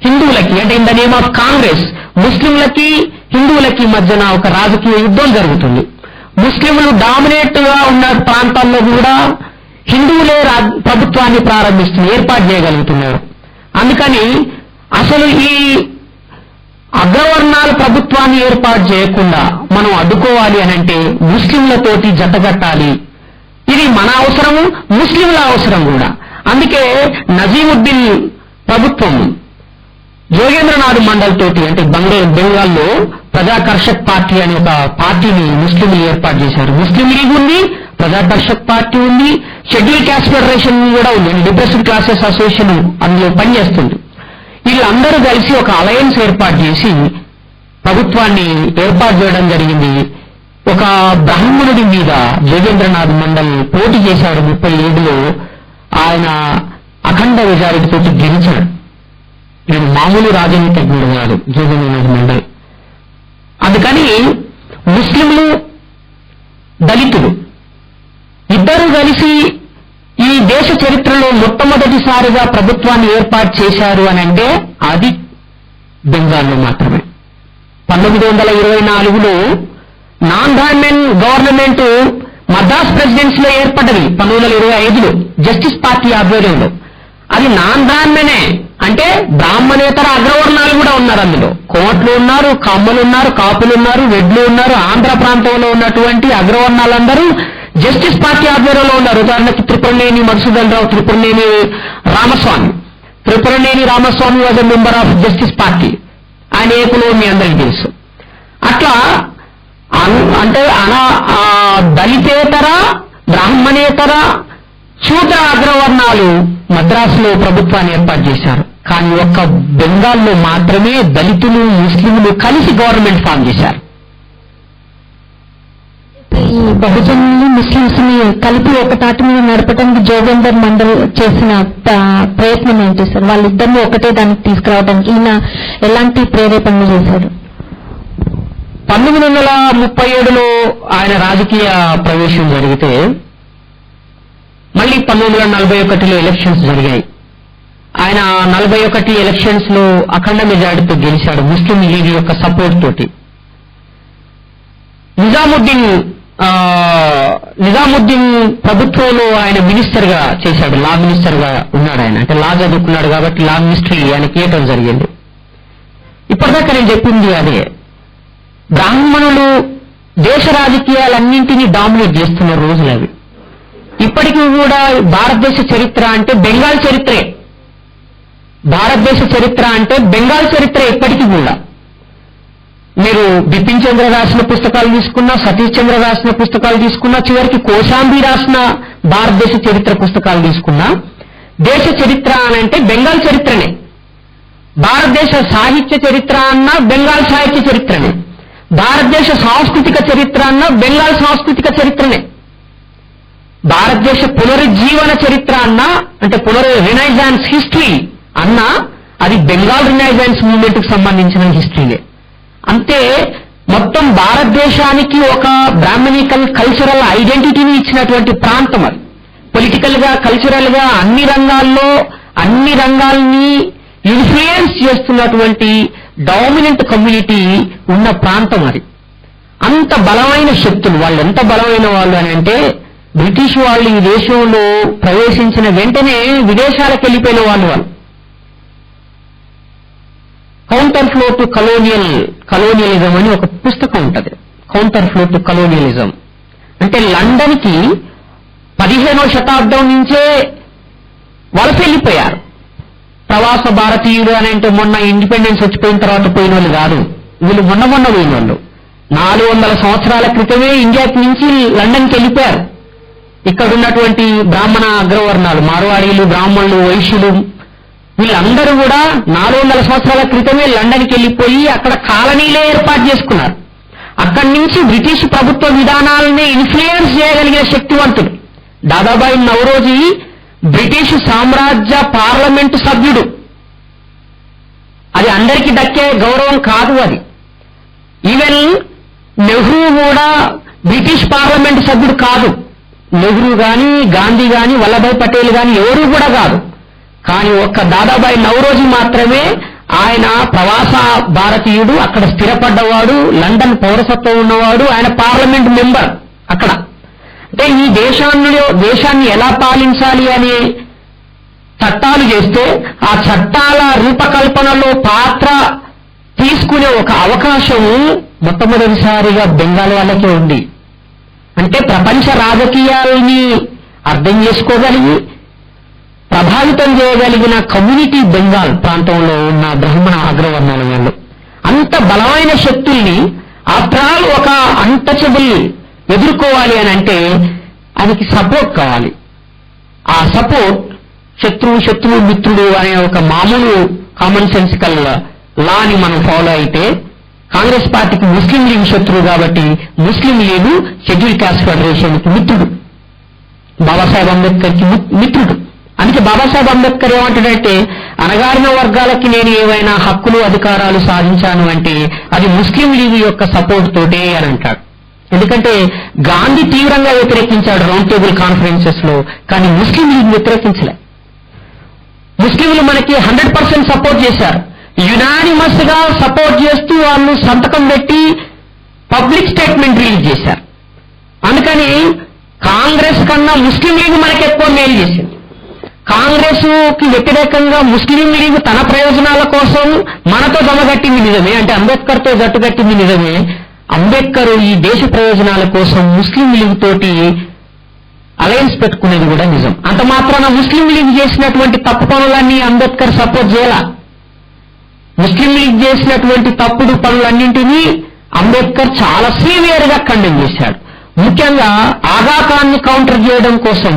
హిందువులకి, అంటే in the name of Congress, ముస్లింలకి హిందువులకి మధ్యన ఒక రాజకీయ యుద్ధం జరుగుతుంది. ముస్లింలు డామినేట్ గా ఉన్న ప్రాంతాల్లో కూడా హిందువులే ప్రభుత్వాన్ని ఏర్పాటు చేయగలుగుతున్నారు. అందుకని అసలు ఈ అగ్రవర్ణాల ప్రభుత్వాన్ని ఏర్పాటు చేయకుండా మనం అడ్డుకోవాలి అనంటే ముస్లింలతోటి జతగట్టాలి. ఇది మన అవసరము, ముస్లింల అవసరం కూడా. అందుకే నజీముద్దీన్ ప్రభుత్వం జోగేంద్రనాథ్ మండల్ తోటి, అంటే బెంగాల్లో ప్రజాకర్షక్ పార్టీ అనే ఒక పార్టీని ముస్లింలు ఏర్పాటు చేశారు. ముస్లిం లీగ్ ఉంది, ప్రజాకర్షక్ పార్టీ ఉంది, షెడ్యూల్ క్యాస్ట్ ఫెడరేషన్ కూడా ఉంది, డిప్రెస్డ్ క్లాసెస్ అసోసియేషన్ అందులో పనిచేస్తుంది. వీళ్ళందరూ కలిసి ఒక అలయన్స్ ఏర్పాటు చేసి ప్రభుత్వాన్ని ఏర్పాటు చేయడం జరిగింది. ఒక బ్రాహ్మణుడి మీద జోగేంద్రనాథ్ మండల్ పోటీ చేశాడు 37లో. ఆయన అఖండ మెజారిటీతో గెలిచాడు. నేను మామూలు రాజనీతిజ్ఞుడు కాదు జోగేంద్రనాథ్ మండల్. అందుకని ముస్లింలు, దళితులు ఇద్దరు కలిసి ఈ దేశ చరిత్రలో మొట్టమొదటిసారిగా ప్రభుత్వాన్ని ఏర్పాటు చేశారు అని అంటే అది బెంగాల్లో మాత్రమే. 1924లో నాన్ బ్రాహ్మణ్ గవర్నమెంట్ మద్రాస్ ప్రెసిడెన్సీలో ఏర్పడ్డది. 1925లో జస్టిస్ పార్టీ ఆధ్వర్యంలో. అది నాన్ బ్రాహ్మణే, అంటే బ్రాహ్మణేతర అగ్రవర్ణాలు కూడా ఉన్నారు అందులో. కోట్లు ఉన్నారు, కమ్మలు ఉన్నారు, కాపులు ఉన్నారు, వెడ్లు ఉన్నారు. ఆంధ్ర ప్రాంతంలో ఉన్నటువంటి అగ్రవర్ణాలందరూ జస్టిస్ పార్టీ ఆధ్వర్యంలో ఉన్నారు. ఉదాహరణకి Tripuraneni Madhusudan Rao, Tripuraneni Ramaswamy was a member of Justice Party. ఆయన ఏకులో మీ అందరికీ తెలుసు. అట్లా అంటే దళితేతర, బ్రాహ్మణేతర, శూద్ర అగ్రవర్ణాలు మద్రాసులో ప్రభుత్వాన్ని ఏర్పాటు చేశారు. కానీ ఒక్క బెంగాల్లో మాత్రమే దళితులు, ముస్లింలు కలిసి గవర్నమెంట్ ఫామ్ చేశారు. ఈ బహుజనులు, ముస్లింస్ ని కలిపి ఒక తాటి మీద నడపడానికి జోగేందర్ మండల్ చేసిన ప్రయత్నం ఏంటి సార్? వాళ్ళిద్దరిని ఒకటే దానికి తీసుకురావడానికి ఈయన ఎలాంటి ప్రేరేపణలు చేశారు? 1937లో ఆయన రాజకీయ ప్రవేశం జరిగితే మళ్ళీ 1941లో ఎలక్షన్స్ జరిగాయి. ఆయన 41 ఎలక్షన్స్ లో అఖండ మెజారిటీతో గెలిచాడు ముస్లిం లీగ్ యొక్క సపోర్ట్ తోటి. నిజాముద్దీన్ ప్రభుత్వంలో ఆయన మినిస్టర్ గా చేశాడు, లా మినిస్టర్ గా ఉన్నాడు ఆయన. అంటే లా చదువుకున్నాడు కాబట్టి లా మినిస్ట్రీ ఆయనకి ఇవ్వటం జరిగింది. ఇప్పటిదాకా నేను చెప్పింది అదే, బ్రాహ్మణులు దేశ రాజకీయాలన్నింటినీ డామినేట్ చేస్తున్న రోజులు అవి. ఇప్పటికీ కూడా భారతదేశ చరిత్ర అంటే బెంగాల్ చరిత్రే, భారతదేశ చరిత్ర అంటే బెంగాల్ చరిత్ర. ఇప్పటికీ కూడా మీరు బిపిన్ చంద్ర రాసిన పుస్తకాలు తీసుకున్నా, సతీష్ చంద్ర రాసిన పుస్తకాలు తీసుకున్నా, చివరికి కోశాంబి రాసిన భారతదేశ చరిత్ర పుస్తకాలు తీసుకున్నా, దేశ చరిత్ర అనంటే బెంగాల్ చరిత్రనే. భారతదేశ సాహిత్య చరిత్ర అన్నా బెంగాల్ సాహిత్య చరిత్రనే. భారతదేశ సాంస్కృతిక చరిత్ర అన్నా బెంగాల్ సాంస్కృతిక చరిత్రనే. భారతదేశ పునరుజ్జీవన చరిత్ర అన్నా, అంటే రినైజాన్స్ హిస్టరీ అన్నా, అది బెంగాల్ రినైజాన్స్ మూవ్మెంట్ కు సంబంధించిన హిస్టరీనే. అంతే మొత్తం భారతదేశానికి ఒక బ్రాహ్మణికల్ కల్చరల్ ఐడెంటిటీని ఇచ్చినటువంటి ప్రాంతం అది. పొలిటికల్ గా, కల్చరల్ గా అన్ని రంగాల్ని ఇన్ఫ్లుయెన్స్ చేస్తున్నటువంటి డామినెంట్ కమ్యూనిటీ ఉన్న ప్రాంతం అది. అంత బలమైన శక్తులు, వాళ్ళు ఎంత బలమైన వాళ్ళు అని అంటే, బ్రిటిష్ వాళ్ళు ఈ దేశంలో ప్రవేశించిన వెంటనే విదేశాలకు వెళ్ళిపోయిన వాళ్ళు. కౌంటర్ ఫ్లో టు కలోనియలిజం అని ఒక పుస్తకం ఉంటుంది. కౌంటర్ ఫ్లో టు కలోనియలిజం అంటే లండన్ కి 15వ శతాబ్దం నుంచే వలస వెళ్ళిపోయారు ప్రవాస భారతీయుడు అని. అంటే మొన్న ఇండిపెండెన్స్ వచ్చిపోయిన తర్వాత పోయిన వాళ్ళు కాదు, వీళ్ళు మొన్న పోయిన వాళ్ళు. 400 సంవత్సరాల క్రితమే ఇండియాకి నుంచి లండన్కి వెళ్ళిపోయారు. ఇక్కడ ఉన్నటువంటి బ్రాహ్మణ అగ్రవర్ణాలు, మార్వాడీలు, బ్రాహ్మణులు, వైశ్యులు, వీళ్ళందరూ కూడా 400 సంవత్సరాల క్రితమే లండన్కి వెళ్ళిపోయి అక్కడ కాలనీలే ఏర్పాటు చేసుకున్నారు. అక్కడి నుంచి బ్రిటిష్ ప్రభుత్వ విధానాలని ఇన్ఫ్లుయెన్స్ చేయగలిగిన శక్తివంతుడు దాదాబాయి నౌరోజీ. బ్రిటిష్ సామ్రాజ్య పార్లమెంటు సభ్యుడు. అది అందరికీ దక్కే గౌరవం కాదు అది. ఈవెన్ నెహ్రూ కూడా బ్రిటిష్ పార్లమెంటు సభ్యుడు కాదు. నెహ్రూ గాని, గాంధీ గాని, వల్లభాయ్ పటేల్ గాని ఎవరూ కూడా కాదు. కానీ ఒక్క దాదాబాయి నౌరోజీ మాత్రమే ఆయన ప్రవాస భారతీయుడు, అక్కడ స్థిరపడ్డవాడు, లండన్ పౌరసత్వం ఉన్నవాడు, ఆయన పార్లమెంట్ మెంబర్ అక్కడ. అంటే ఈ దేశాన్ని ఎలా పాలించాలి అనే చట్టాలు చేస్తే ఆ చట్టాల రూపకల్పనలో పాత్ర తీసుకునే ఒక అవకాశం మొట్టమొదటిసారిగా బెంగాల్ వాళ్ళకే ఉంది. అంటే ప్రపంచ రాజకీయాలని అర్థం చేసుకోగలిగి ప్రభావితం చేయగలిగిన కమ్యూనిటీ బెంగాల్ ప్రాంతంలో ఉన్న బ్రాహ్మణ అగ్రవర్ణాల వాళ్ళు. అంత బలమైన శక్తుల్ని ఆఫ్టర్ ఆల్ ఒక అన్టచబుల్ ఎదుర్కోవాలి అని అంటే ఆయనకి సపోర్ట్ కావాలి. ఆ సపోర్ట్ శత్రువు మిత్రుడు అనే ఒక మామూలు కామన్ సెన్సికల్ లాని మనం ఫాలో అయితే, కాంగ్రెస్ పార్టీకి ముస్లిం లీగ్ శత్రువు కాబట్టి ముస్లిం లీగ్ షెడ్యూల్ క్యాస్ట్ ఫెడరేషన్కి మిత్రుడు, బాబాసాహెబ్ అంబేద్కర్కి మిత్రుడు. అందుకే బాబాసాహెబ్ అంబేద్కర్ ఏమంటాడంటే, అణగారిన వర్గాలకి నేను ఏవైనా హక్కులు అధికారాలు సాధించాను అంటే అది ముస్లిం లీగ్ యొక్క సపోర్ట్ తోటే అని అంటాడు. ఎందుకంటే గాంధీ తీవ్రంగా వ్యతిరేకించాడు రౌండ్ టేబుల్ కాన్ఫరెన్సెస్ లో, కానీ ముస్లిం లీగ్ వ్యతిరేకించలే. ముస్లింలు మనకి 100% సపోర్ట్ చేశారు. యునానిమస్ గా సపోర్ట్ చేస్తూ వాళ్ళు సంతకం పెట్టి పబ్లిక్ స్టేట్మెంట్ రిలీజ్ చేశారు. అందుకని కాంగ్రెస్ కన్నా ముస్లిం లీగ్ మనకి ఎక్కువ మేలు చేసింది. కాంగ్రెస్ కి వ్యతిరేకంగా ముస్లిం లీగ్ తన ప్రయోజనాల కోసం మనతో జమగట్టింది నిజమే, అంటే అంబేద్కర్ తో జట్టుగట్టింది నిజమే. అంబేద్కర్ ఈ దేశ ప్రయోజనాల కోసం ముస్లిం లీగ్ తోటి అలయన్స్ పెట్టుకునేది కూడా నిజం. అంత మాత్రాన ముస్లిం లీగ్ చేసినటువంటి తప్పు పనులన్నీ అంబేద్కర్ సపోర్ట్ చేయాల. ముస్లిం లీగ్ చేసినటువంటి తప్పుడు పనులన్నింటినీ అంబేద్కర్ చాలా సీవియర్ గా కండెమ్ చేశాడు. ముఖ్యంగా ఆగాఖాన్ ని కౌంటర్ చేయడం కోసం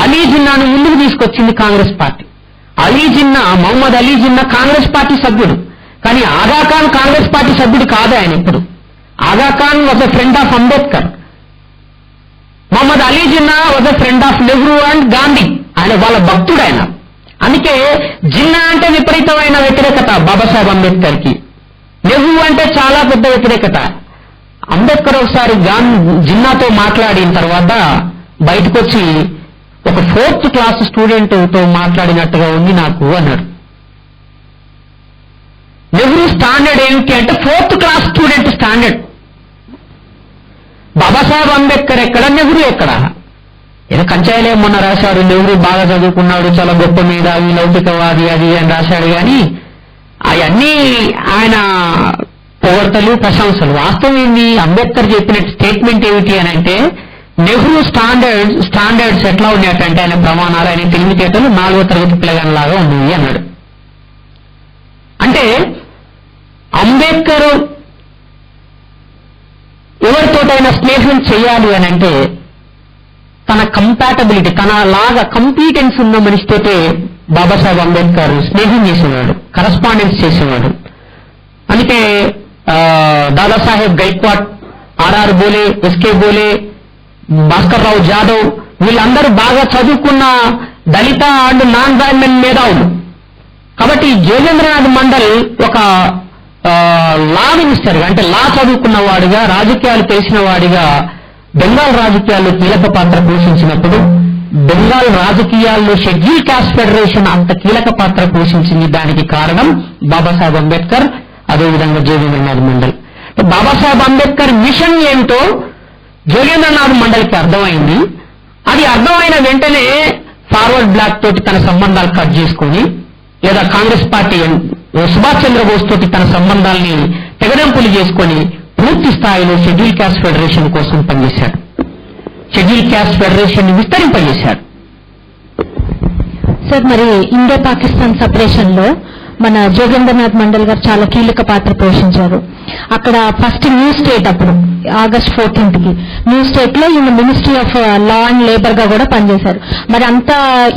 అలీ జిన్నాను ముందుకు తీసుకొచ్చింది కాంగ్రెస్ పార్టీ. మహమ్మద్ అలీ జిన్నా కాంగ్రెస్ పార్టీ సభ్యుడు, కానీ ఆగాఖాన్ కాంగ్రెస్ పార్టీ సభ్యుడు కాదు. ఆయన ఎప్పుడు Aga Khan was a friend of Ambedkar, Mohammed Ali Jinnah was a friend of Nehru and Gandhi. ఆయన వాళ్ళ భక్తుడు ఆయన. అందుకే జిన్నా అంటే విపరీతమైన వ్యతిరేకత బాబాసాహెబ్ అంబేద్కర్ కి, నెహ్రూ అంటే చాలా పెద్ద వ్యతిరేకత. అంబేద్కర్ ఒకసారి జిన్నాతో మాట్లాడిన తర్వాత బయటకు వచ్చి ఒక ఒక 4th క్లాస్ స్టూడెంట్ తో మాట్లాడినట్టుగా ఉంది నాకు అన్నాడు. నెహ్రూ స్టాండర్డ్ ఏమిటి అంటే 4th class student standard. Babasaheb Ambedkar ఎక్కడ, నెహ్రూ ఎక్కడ? ఏదో కంచాయలే మొన్న రాశాడు, నెహ్రూ బాగా చదువుకున్నాడు, చాలా గొప్ప మీద ఈ లౌకికవాది అది అని రాశాడు. కానీ అవన్నీ ఆయన పొగడ్తలు ప్రశంసలు. వాస్తవం ఏంది? అంబేద్కర్ చెప్పిన స్టేట్మెంట్ ఏమిటి అని అంటే, నెహ్రూ స్టాండర్డ్స్ ఎట్లా ఉన్నాయంటే ఆయన ప్రమాణాలు, ఆయన తెలివితేటలు 4వ తరగతి పిల్లగానిలాగా ఉన్నాయి అన్నాడు. అంటే అంబేద్కర్ ఎవరితోటైనా స్నేహం చేయాలి అని అంటే తన కంపాటబిలిటీ, తన లాగా కంపీటెన్స్ ఉన్న మనిషితోటే బాబాసాహెబ్ అంబేద్కర్ స్నేహం చేసేవాడు, కరస్పాండెన్స్ చేసేవాడు. అందుకే దాదాసాహెబ్ గైక్వాడ్, ఆర్ఆర్ బోలే, ఎస్కే బోలే, భాస్కర్ రావు జాదవ్ వీళ్ళందరూ బాగా చదువుకున్న దళిత అండ్ నాన్ బ్రాహ్మణ్ మేధావులు. కాబట్టి జోగేంద్రనాథ్ మండల్ ఒక లా మినిస్టర్గా, అంటే లా చదువుకున్న వాడిగా, రాజకీయాలు తెలిసిన వాడిగా బెంగాల్ రాజకీయాల్లో కీలక పాత్ర పోషించినప్పుడు, బెంగాల్ రాజకీయాల్లో షెడ్యూల్ క్యాస్ట్ ఫెడరేషన్ అంత కీలక పాత్ర పోషించింది. దానికి కారణం బాబాసాహెబ్ అంబేద్కర్, అదేవిధంగా జోగేంద్రనాథ్ మండల్. బాబాసాహెబ్ అంబేద్కర్ మిషన్ ఏంటో జోగేంద్రనాథ్ మండల్కి అర్థమైంది. అది అర్థమైన వెంటనే ఫార్వర్డ్ బ్లాక్ తోటి తన సంబంధాలు కట్ చేసుకుని, లేదా కాంగ్రెస్ పార్టీ సుభాష్ చంద్రబోస్ తోటి తన సంబంధాల్ని తెగదెంపులు చేసుకొని పూర్తి స్థాయిలో షెడ్యూల్ క్యాస్ట్ ఫెడరేషన్ కోసం పనిచేశాడు. షెడ్యూల్ క్యాస్ట్ ఫెడరేషన్ ని విస్తరింపజేశాడు. సార్, మరి ఇండియా పాకిస్తాన్ సపరేషన్ లో మన జోగేంద్రనాథ్ మండల్ గారు చాలా కీలక పాత్ర పోషించారు. అక్కడ ఫస్ట్ న్యూ స్టేట్, అప్పుడు August 14th న్యూ స్టేట్ లో ఈయన ministry of law and labour గా కూడా పనిచేశారు. మరి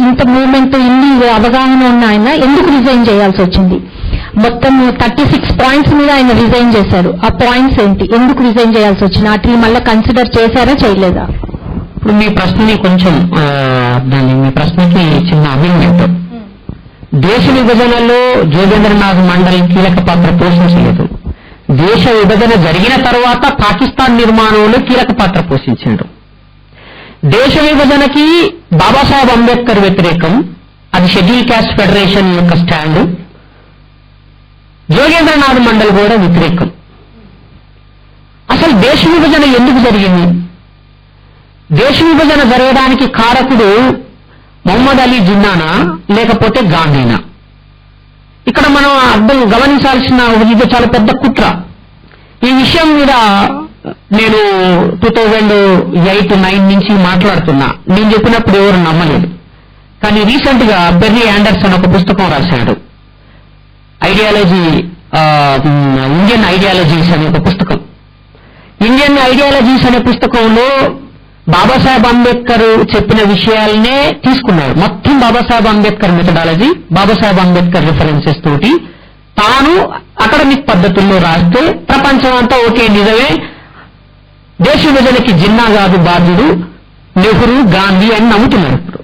ఇంత మూవ్మెంట్, ఇన్ని అవగాహన ఉన్న ఆయన ఎందుకు రిజైన్ చేయాల్సి వచ్చింది? మొత్తం 36 పాయింట్స్ మీద ఆయన రిజైన్ చేశారు. ఆ పాయింట్స్ ఏంటి, ఎందుకు రిజైన్ చేయాల్సి వచ్చింది? వాటిని మళ్ళీ కన్సిడర్ చేశారా, చేయలేదా? ఇప్పుడు మీ ప్రశ్నని కొంచెం మీ ప్రశ్నకి చిన్న అమెండ్మెంట్. దేశ విభజనలో జోగేంద్రనాథ్ మండల్ కీలక పాత్ర పోషించలేదు. దేశ విభజన జరిగిన తర్వాత పాకిస్తాన్ నిర్మాణంలో కీలక పాత్ర పోషించాడు. దేశ విభజనకి బాబాసాహెబ్ అంబేద్కర్ వ్యతిరేకం, అది షెడ్యూల్ క్యాస్ట్ ఫెడరేషన్ యొక్క స్టాండ్. జోగేంద్రనాథ్ మండల్ కూడా వ్యతిరేకం. అసలు దేశ విభజన ఎందుకు జరిగింది? దేశ విభజన జరగడానికి కారకుడు మొహమ్మద్ అలీ జిన్నానా లేకపోతే గాంధీనా? ఇక్కడ మనం గమనించాల్సిన ఇది చాలా పెద్ద కుట్ర. ఈ విషయం మీద నేను 2008-9 నుంచి మాట్లాడుతున్నా. నేను చెప్పినప్పుడు ఎవరు నమ్మలేదు. కానీ రీసెంట్ గా బెర్రీ ఆండర్సన్ ఒక పుస్తకం రాశాడు, ఐడియాలజీ, ఇండియన్ ఐడియాలజీస్ అనే ఒక పుస్తకం. ఇండియన్ ఐడియాలజీస్ అనే పుస్తకంలో బాబాసాహెబ్ అంబేద్కర్ చెప్పిన విషయాలనే తీసుకున్నాడు. మొత్తం బాబాసాహెబ్ అంబేద్కర్ మెథడాలజీ, బాబాసాహెబ్ అంబేద్కర్ రిఫరెన్సెస్ తోటి తాను అకాడమిక్ పద్ధతుల్లో రాస్తే ప్రపంచం అంతా ఓకే నిజమే, దేశ విభజనకి జిన్నా కాదు బాధ్యుడు, నెహ్రూ, గాంధీ అని నమ్ముతున్నారు. ఇప్పుడు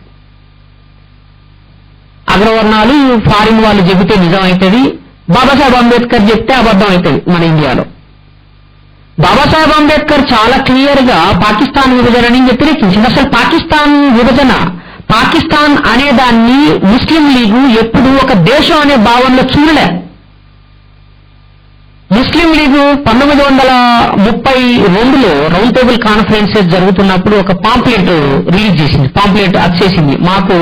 అగ్రవర్ణాలు, ఫారిన్ వాళ్ళు చెబితే నిజం అవుతుంది, బాబాసాహెబ్ అంబేద్కర్ చెప్తే అబద్ధం అవుతుంది మన ఇండియాలో. బాబాసాహెబ్ అంబేద్కర్ చాలా క్లియర్ గా పాకిస్తాన్ విభజనని వ్యతిరేకించింది. అసలు పాకిస్తాన్ విభజన, పాకిస్తాన్ అనేదాన్ని ముస్లిం లీగు ఎప్పుడు ఒక దేశం అనే భావనలో చూడలే. ముస్లిం లీగు 1932లో రౌండ్ టేబుల్ కాన్ఫరెన్సెస్ జరుగుతున్నప్పుడు ఒక పాంప్లెట్ రిలీజ్ చేసింది, పాంప్లెట్ వచ్చేసింది, మాకు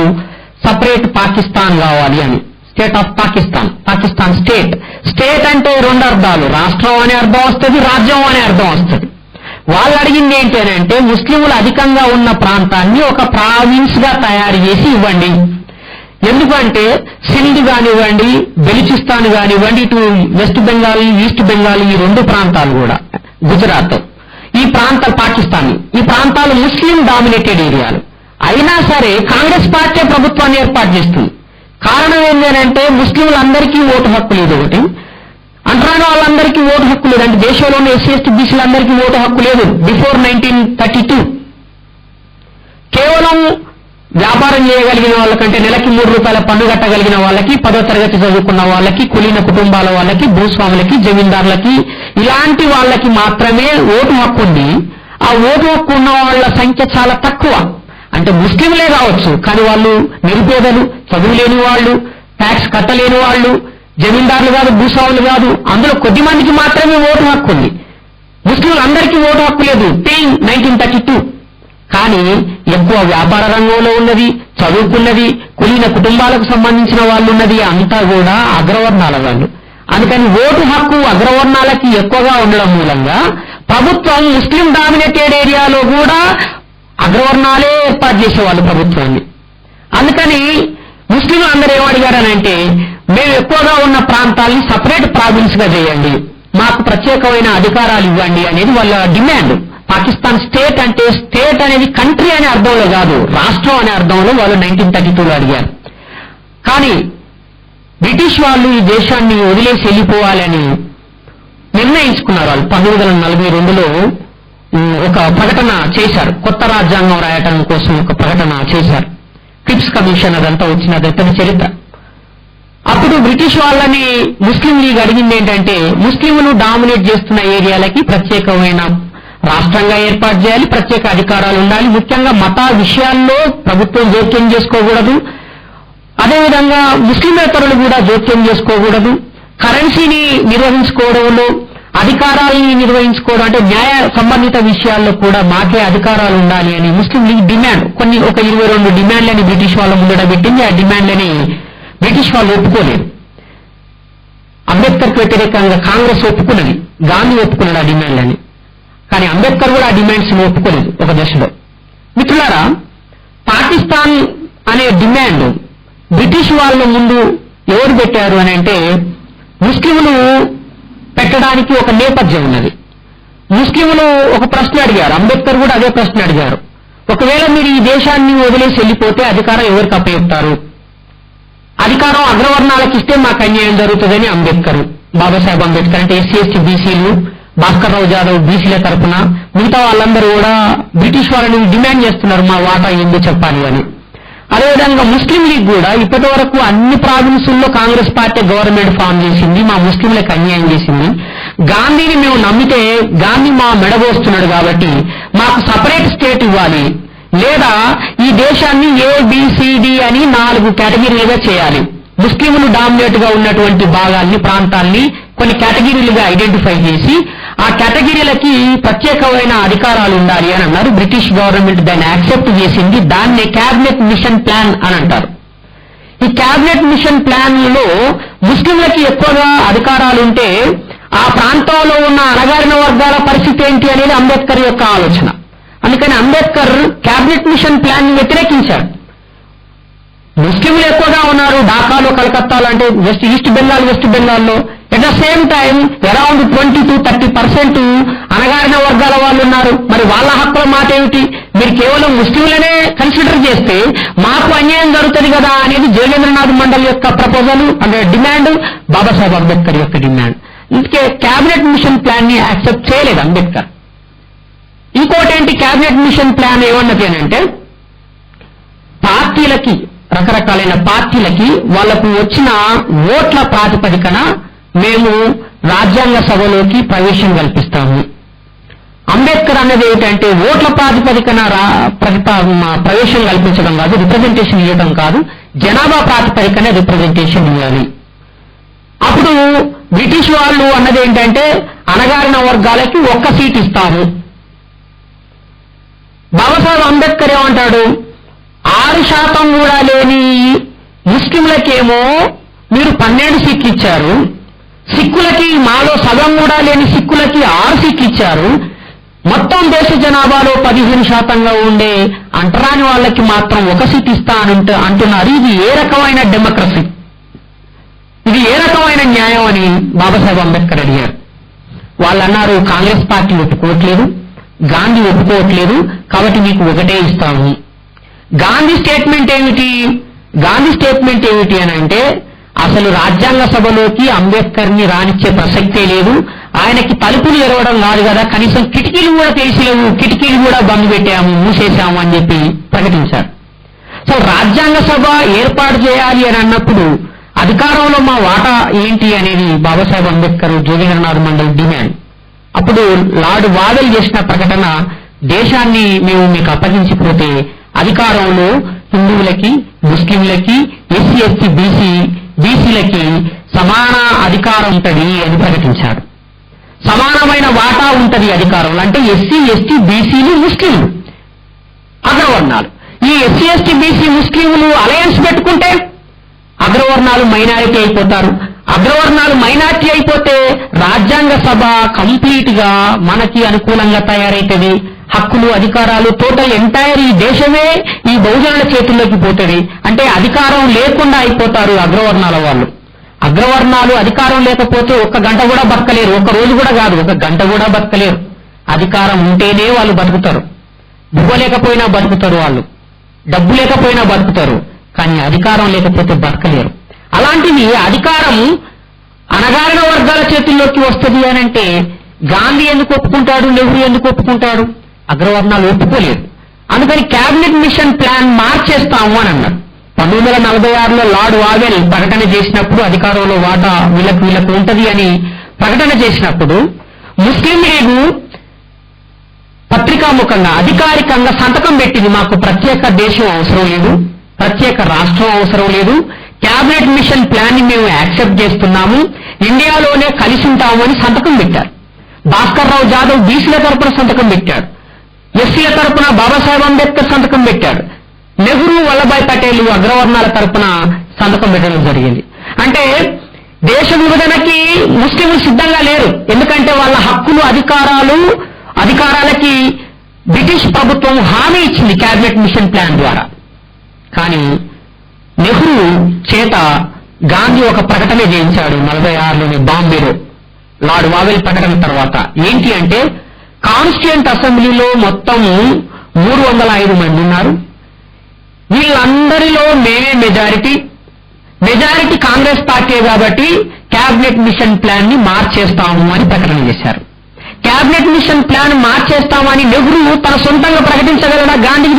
సపరేట్ పాకిస్తాన్ కావాలి అని. State of Pakistan, Pakistan state. State అంటే 2 అర్థాలు, రాష్ట్రం అనే అర్థం వస్తుంది, రాజ్యం అనే అర్థం వస్తుంది. వాళ్ళు అడిగింది ఏంటి అంటే ముస్లింలు అధికంగా ఉన్న ప్రాంతాన్ని ఒక ప్రావిన్స్ గా తయారు చేసి ఇవ్వండి. ఎందుకంటే సింధ్ కానివ్వండి, బెలుచిస్తాన్ కానివ్వండి, ఇటు వెస్ట్ బెంగాల్, ఈస్ట్ బెంగాల్, ఈ 2 ప్రాంతాలు కూడా, గుజరాత్, ఈ ప్రాంతాలు పాకిస్తాన్, ఈ ప్రాంతాలు ముస్లిం డామినేటెడ్ ఏరియాలు. అయినా సరే కాంగ్రెస్ పార్టీ ప్రభుత్వాన్ని ఏర్పాటు చేస్తుంది. కారణం ఏంటంటే ముస్లింలందరికీ ఓటు హక్కు లేదు. ఒకటి అంటరాని వాళ్ళందరికీ ఓటు హక్కు లేదు. అంటే దేశంలో ఉన్న ఎస్సీ ఎస్టీ బీసీలందరికీ ఓటు హక్కు లేదు బిఫోర్ 1932. కేవలం వ్యాపారం చేయగలిగిన వాళ్ళకంటే నెలకి 3 రూపాయల పన్ను కట్టగలిగిన వాళ్ళకి, 10వ తరగతి చదువుకున్న వాళ్ళకి, కులీన కుటుంబాల వాళ్ళకి, భూస్వాములకి, జమీందారులకి, ఇలాంటి వాళ్ళకి మాత్రమే ఓటు హక్కు ఉంది. ఆ ఓటు హక్కు ఉన్న వాళ్ళ సంఖ్య చాలా తక్కువ. అంటే ముస్లింలే కావచ్చు, కానీ వాళ్ళు నిరుపేదలు, చదువు లేని వాళ్ళు, ట్యాక్స్ కట్టలేని వాళ్ళు, జమీందారులు కాదు, భూస్వాములు కాదు. అందులో కొద్ది మందికి మాత్రమే ఓటు హక్కు ఉంది. ముస్లింలందరికీ ఓటు హక్కు లేదు టిల్ 1932. కానీ ఎక్కువ వ్యాపార రంగంలో ఉన్నది, చదువుకున్నది, కులీన కుటుంబాలకు సంబంధించిన వాళ్ళు ఉన్నది అంతా కూడా అగ్రవర్ణాల వాళ్ళు. అందుకని ఓటు హక్కు అగ్రవర్ణాలకి ఎక్కువగా ఉండడం మూలంగా ప్రభుత్వం ముస్లిం డామినేటెడ్ ఏరియాలో కూడా అగ్రవర్ణాలే ఏర్పాటు చేసేవాళ్ళు ప్రభుత్వాన్ని. అందుకని ముస్లింలు అందరూ ఏమడిగారనంటే, మేము ఎక్కువగా ఉన్న ప్రాంతాల్ని సపరేట్ ప్రావిన్స్ గా చేయండి, మాకు ప్రత్యేకమైన అధికారాలు ఇవ్వండి అనేది వాళ్ళ డిమాండ్. పాకిస్తాన్ స్టేట్ అంటే స్టేట్ అనేది కంట్రీ అనే అర్థంలో కాదు, రాష్ట్రం అనే అర్థంలో వాళ్ళు 1932లో అడిగారు. కానీ బ్రిటిష్ వాళ్ళు ఈ దేశాన్ని వదిలేసి వెళ్ళిపోవాలని నిర్ణయించుకున్నారు. వాళ్ళు 1942లో ఒక ప్రకటన చేశారు, కొత్త రాజ్యాంగం రాయటం కోసం ఒక ప్రకటన చేశారు. క్రిప్స్ కమిషన్ అదంతా వచ్చినది పెద్ద చరిత్ర. అప్పుడు బ్రిటిష్ వాళ్ళని ముస్లిం లీగ్ అడిగింది ఏంటంటే, ముస్లింలు డామినేట్ చేస్తున్న ఏరియాలకి ప్రత్యేకమైన రాష్ట్రంగా ఏర్పాటు చేయాలి, ప్రత్యేక అధికారాలు ఉండాలి, ముఖ్యంగా మత విషయాల్లో ప్రభుత్వం జోక్యం చేసుకోకూడదు, అదేవిధంగా ముస్లిమేతరులు కూడా జోక్యం చేసుకోకూడదు, కరెన్సీని నిర్వహించుకోవడంలో, అధికారాలని నిర్వహించుకోవడం అంటే న్యాయ సంబంధిత విషయాల్లో కూడా మాకే అధికారాలు ఉండాలి అని ముస్లిం లీగ్ డిమాండ్ ఒక 22 డిమాండ్లని బ్రిటిష్ వాళ్ళ ముందట పెట్టింది. ఆ డిమాండ్లని బ్రిటిష్ వాళ్ళు ఒప్పుకోలేదు. అంబేద్కర్కి వ్యతిరేకంగా కాంగ్రెస్ ఒప్పుకున్నది, గాంధీ ఒప్పుకున్నాడు ఆ డిమాండ్లని. కానీ అంబేద్కర్ కూడా ఆ డిమాండ్స్ ని ఒప్పుకోలేదు ఒక దశలో. మిత్రులారా, పాకిస్తాన్ అనే డిమాండ్ బ్రిటిష్ వాళ్ళ ముందు ఎవరు పెట్టారు అని అంటే, ముస్లింలు పెట్టడానికి ఒక నేపథ్యం ఉన్నది. ముస్లింలు ఒక ప్రశ్న అడిగారు, అంబేద్కర్ కూడా అదే ప్రశ్న అడిగారు. ఒకవేళ మీరు ఈ దేశాన్ని వదిలేసి వెళ్ళిపోతే అధికారం ఎవరికి అప్పచెప్తారు? అధికారం అగ్రవర్ణాలకు ఇస్తే మాకు అన్యాయం జరుగుతుందని అంబేద్కర్, బాబాసాహెబ్ అంబేద్కర్ అంటే ఎస్సీ ఎస్టీ బీసీలు, భాస్కర్రావు జాదవ్ బీసీల తరఫున, మిగతా వాళ్ళందరూ కూడా బ్రిటిష్ వాళ్ళని డిమాండ్ చేస్తున్నారు మా వాటా ఏందో చెప్పాలి అని. అదేవిధంగా ముస్లిం లీగ్ కూడా ఇప్పటి వరకు అన్ని ప్రావిన్సుల్లో కాంగ్రెస్ పార్టీ గవర్నమెంట్ ఫామ్ చేసింది, మా ముస్లింలకు అన్యాయం చేసింది. గాంధీని మేము నమ్మితే గాంధీ మా మెడబోస్తున్నాడు కాబట్టి మాకు సపరేట్ స్టేట్ ఇవ్వాలి, లేదా ఈ దేశాన్ని ఏబిసిడి అని 4 కేటగిరీలుగా చేయాలి. ముస్లింలు డామినేట్ గా ఉన్నటువంటి భాగాల్ని, ప్రాంతాల్ని కొన్ని కేటగిరీలుగా ఐడెంటిఫై చేసి ఆ కేటగిరీలకి ప్రత్యేకమైన అధికారాలు ఉండాలి అని అన్నారు. బ్రిటిష్ గవర్నమెంట్ దాన్ని యాక్సెప్ట్ చేసింది. దాన్నే క్యాబినెట్ మిషన్ ప్లాన్ అని అంటారు. ఈ క్యాబినెట్ మిషన్ ప్లాన్ లో ముస్లింలకి ఎక్కువగా అధికారాలు ఉంటే ఆ ప్రాంతంలో ఉన్న అణగారిన వర్గాల పరిస్థితి ఏంటి అనేది అంబేద్కర్ యొక్క ఆలోచన. అందుకని అంబేద్కర్ క్యాబినెట్ మిషన్ ప్లాన్ ని వ్యతిరేకించారు. ముస్లింలు ఎక్కువగా ఉన్నారు ఢాకాలో, కలకత్తాలో, అంటే ఈస్ట్ బెంగాల్, వెస్ట్ బెంగాల్లో. At the same time around 20-30% అణగారిన వర్గాల వాళ్ళు ఉన్నారు. మరి వాళ్ళ హక్కుల మాట ఏమిటి? మీరు కేవలం ముస్లింలనే కన్సిడర్ చేస్తే మాకు అన్యాయం జరుగుతుంది కదా అనేది జోగేంద్రనాథ్ మండల్ యొక్క ప్రపోజల్, అంటే డిమాండ్, బాబాసాహెబ్ అంబేద్కర్ యొక్క డిమాండ్. ఇందుకే క్యాబినెట్ మిషన్ ప్లాన్ ని యాక్సెప్ట్ చేయలేదు అంబేద్కర్. ఇంకోటేంటి, క్యాబినెట్ మిషన్ ప్లాన్ ఏమన్నది అని అంటే, పార్టీలకి, రకరకాలైన పార్టీలకి వాళ్లకు వచ్చిన ఓట్ల ప్రాతిపదికన మేము రాజ్యాంగ సభలోకి ప్రవేశం కల్పిస్తాము. అంబేద్కర్ అన్నది ఏమిటంటే, ఓట్ల ప్రాతిపదికన ప్రవేశం కల్పించడం కాదు, రిప్రజెంటేషన్ ఇవ్వడం కాదు, జనాభా ప్రాతిపదికన రిప్రజెంటేషన్ ఇవ్వాలి. అప్పుడు బ్రిటిష్ వాళ్ళు అన్నది ఏంటంటే, అణగారిన వర్గాలకి 1 సీట్ ఇస్తాము. బాబాసాహెబ్ అంబేద్కర్ ఏమంటాడు, 6% కూడా లేని ముస్లింలకేమో మీరు 12 సీట్లు ఇచ్చారు, సిక్కులకి మాలో సగం కూడా లేని సిక్కులకి 6 సీట్లు ఇచ్చారు, మొత్తం దేశ జనాభాలో 15% ఉండే అంటరాని వాళ్ళకి మాత్రం 1 సీట్ ఇస్తా అంటున్నారు. ఇది ఏ రకమైన డెమోక్రసీ? ఇది ఏ రకమైన న్యాయం అని బాబాసాహెబ్ అంబేద్కర్ అడిగారు. వాళ్ళు అన్నారు, కాంగ్రెస్ పార్టీ ఒప్పుకోవట్లేదు, గాంధీ ఒప్పుకోవట్లేదు, కాబట్టి మీకు ఒకటే ఇస్తాము. గాంధీ స్టేట్మెంట్ ఏమిటి? గాంధీ స్టేట్మెంట్ ఏమిటి అని అంటే, అసలు రాజ్యాంగ సభలోకి అంబేద్కర్ ని రానిచ్చే ప్రసక్తే లేదు, ఆయనకి తలుపులు తెరవడం కాదు కదా, కనీసం కిటికీలు కూడా తెలిసిలేవు, కిటికీలు కూడా బంద్ పెట్టాము, మూసేశాము అని చెప్పి ప్రకటించారు. సో రాజ్యాంగ సభ ఏర్పాటు చేయాలి అని అన్నప్పుడు అధికారంలో మా వాటా ఏంటి అనేది బాబాసాహెబ్ అంబేద్కర్, జోగేంద్రనాథ్ మండల్ డిమాండ్. అప్పుడు లార్డ్ వావెల్ చేసిన ప్రకటన, దేశాన్ని మేము మీకు అప్పగించిపోతే అధికారంలో హిందువులకి, ముస్లింలకి, ఎస్సీ ఎస్టీ బీసీలకి సమాన అధికారం ఉంటది అని ప్రకటించాడు. సమానమైన వాటా ఉంటది అధికారంలో. అంటే ఎస్సీ ఎస్టీ బీసీలు ముస్లింలు అగ్రవర్ణాలు. ఈ ఎస్సీ ఎస్టీ బీసీ ముస్లింలు అలయన్స్ పెట్టుకుంటే అగ్రవర్ణాలు మైనారిటీ అయిపోతారు. అగ్రవర్ణాలు మైనారిటీ అయిపోతే రాజ్యాంగ సభ కంప్లీట్ గా మనకి అనుకూలంగా తయారైతుంది. హక్కులు, అధికారాలు టోటల్ ఎంటైర్ ఈ దేశమే ఈ బహుజనుల చేతుల్లోకి పోతుంది. అంటే అధికారం లేకుండా అయిపోతారు అగ్రవర్ణాల వాళ్ళు. అగ్రవర్ణాలు అధికారం లేకపోతే ఒక్క గంట కూడా బతకలేరు. ఒక రోజు కూడా కాదు, ఒక గంట కూడా బతకలేరు. అధికారం ఉంటేనే వాళ్ళు బతుకుతారు. ఇవ్వలేకపోయినా బతుకుతారు, వాళ్ళు డబ్బు లేకపోయినా బతుకుతారు. కానీ అధికారం లేకపోతే బతకలేరు. అలాంటిది అధికారం అణగారిన వర్గాల చేతుల్లోకి వస్తుంది అనంటే గాంధీ ఎందుకు ఒప్పుకుంటాడు, నెహ్రూ ఎందుకు ఒప్పుకుంటాడు? అగ్రవర్ణాలు ఒప్పుకోలేదు. అందుకని క్యాబినెట్ మిషన్ ప్లాన్ మార్చేస్తాము అని అన్నారు. 1946లో లార్డ్ వావెల్ ప్రకటన చేసినప్పుడు అధికారంలో వాటా వీళ్ళకు ఉంటది అని ప్రకటన చేసినప్పుడు ముస్లిం లీగు పత్రికాముఖంగా అధికారికంగా సంతకం పెట్టింది. మాకు ప్రత్యేక దేశం అవసరం లేదు, ప్రత్యేక రాష్ట్రం అవసరం లేదు, క్యాబినెట్ మిషన్ ప్లాన్ ని మేము యాక్సెప్ట్ చేస్తున్నాము, ఇండియాలోనే కలిసి ఉంటాము అని సంతకం పెట్టారు. భాస్కర్ రావు జాదవ్ బీసీల తరపున సంతకం పెట్టాడు. ఎస్సీల తరపున బాబాసాహెబ్ అంబేద్కర్ సంతకం పెట్టాడు. నెహ్రూ, వల్లభాయ్ పటేల్ అగ్రవర్ణాల తరపున సంతకం పెట్టడం జరిగింది. అంటే దేశ విభజనకి ముస్లింలు సిద్ధంగా లేరు. ఎందుకంటే వాళ్ళ హక్కులు, అధికారాలకి బ్రిటిష్ ప్రభుత్వం హామీ ఇచ్చింది క్యాబినెట్ మిషన్ ప్లాన్ ద్వారా. కానీ నెహ్రూ చేత గాంధీ ఒక ప్రకటన చేయించాడు 46లోని బాంబేలో లార్డ్ వావెల్ ప్రకటన తర్వాత. ఏంటి అంటే కాన్స్టిట్యూయెంట్ అసెంబ్లీలో మొత్తం 305 మంది ఉన్నారు. వీళ్ళందరిలో మేమే మెజారిటీ కాంగ్రెస్ పార్టీ కాబట్టి క్యాబినెట్ మిషన్ ప్లాన్ ని మార్చేస్తాము అని ప్రకటన చేశారు. క్యాబినెట్ మిషన్ ప్లాన్ మార్చేస్తామని నెహ్రూ తన సొంతంగా ప్రకటించగలడా? గాంధీకి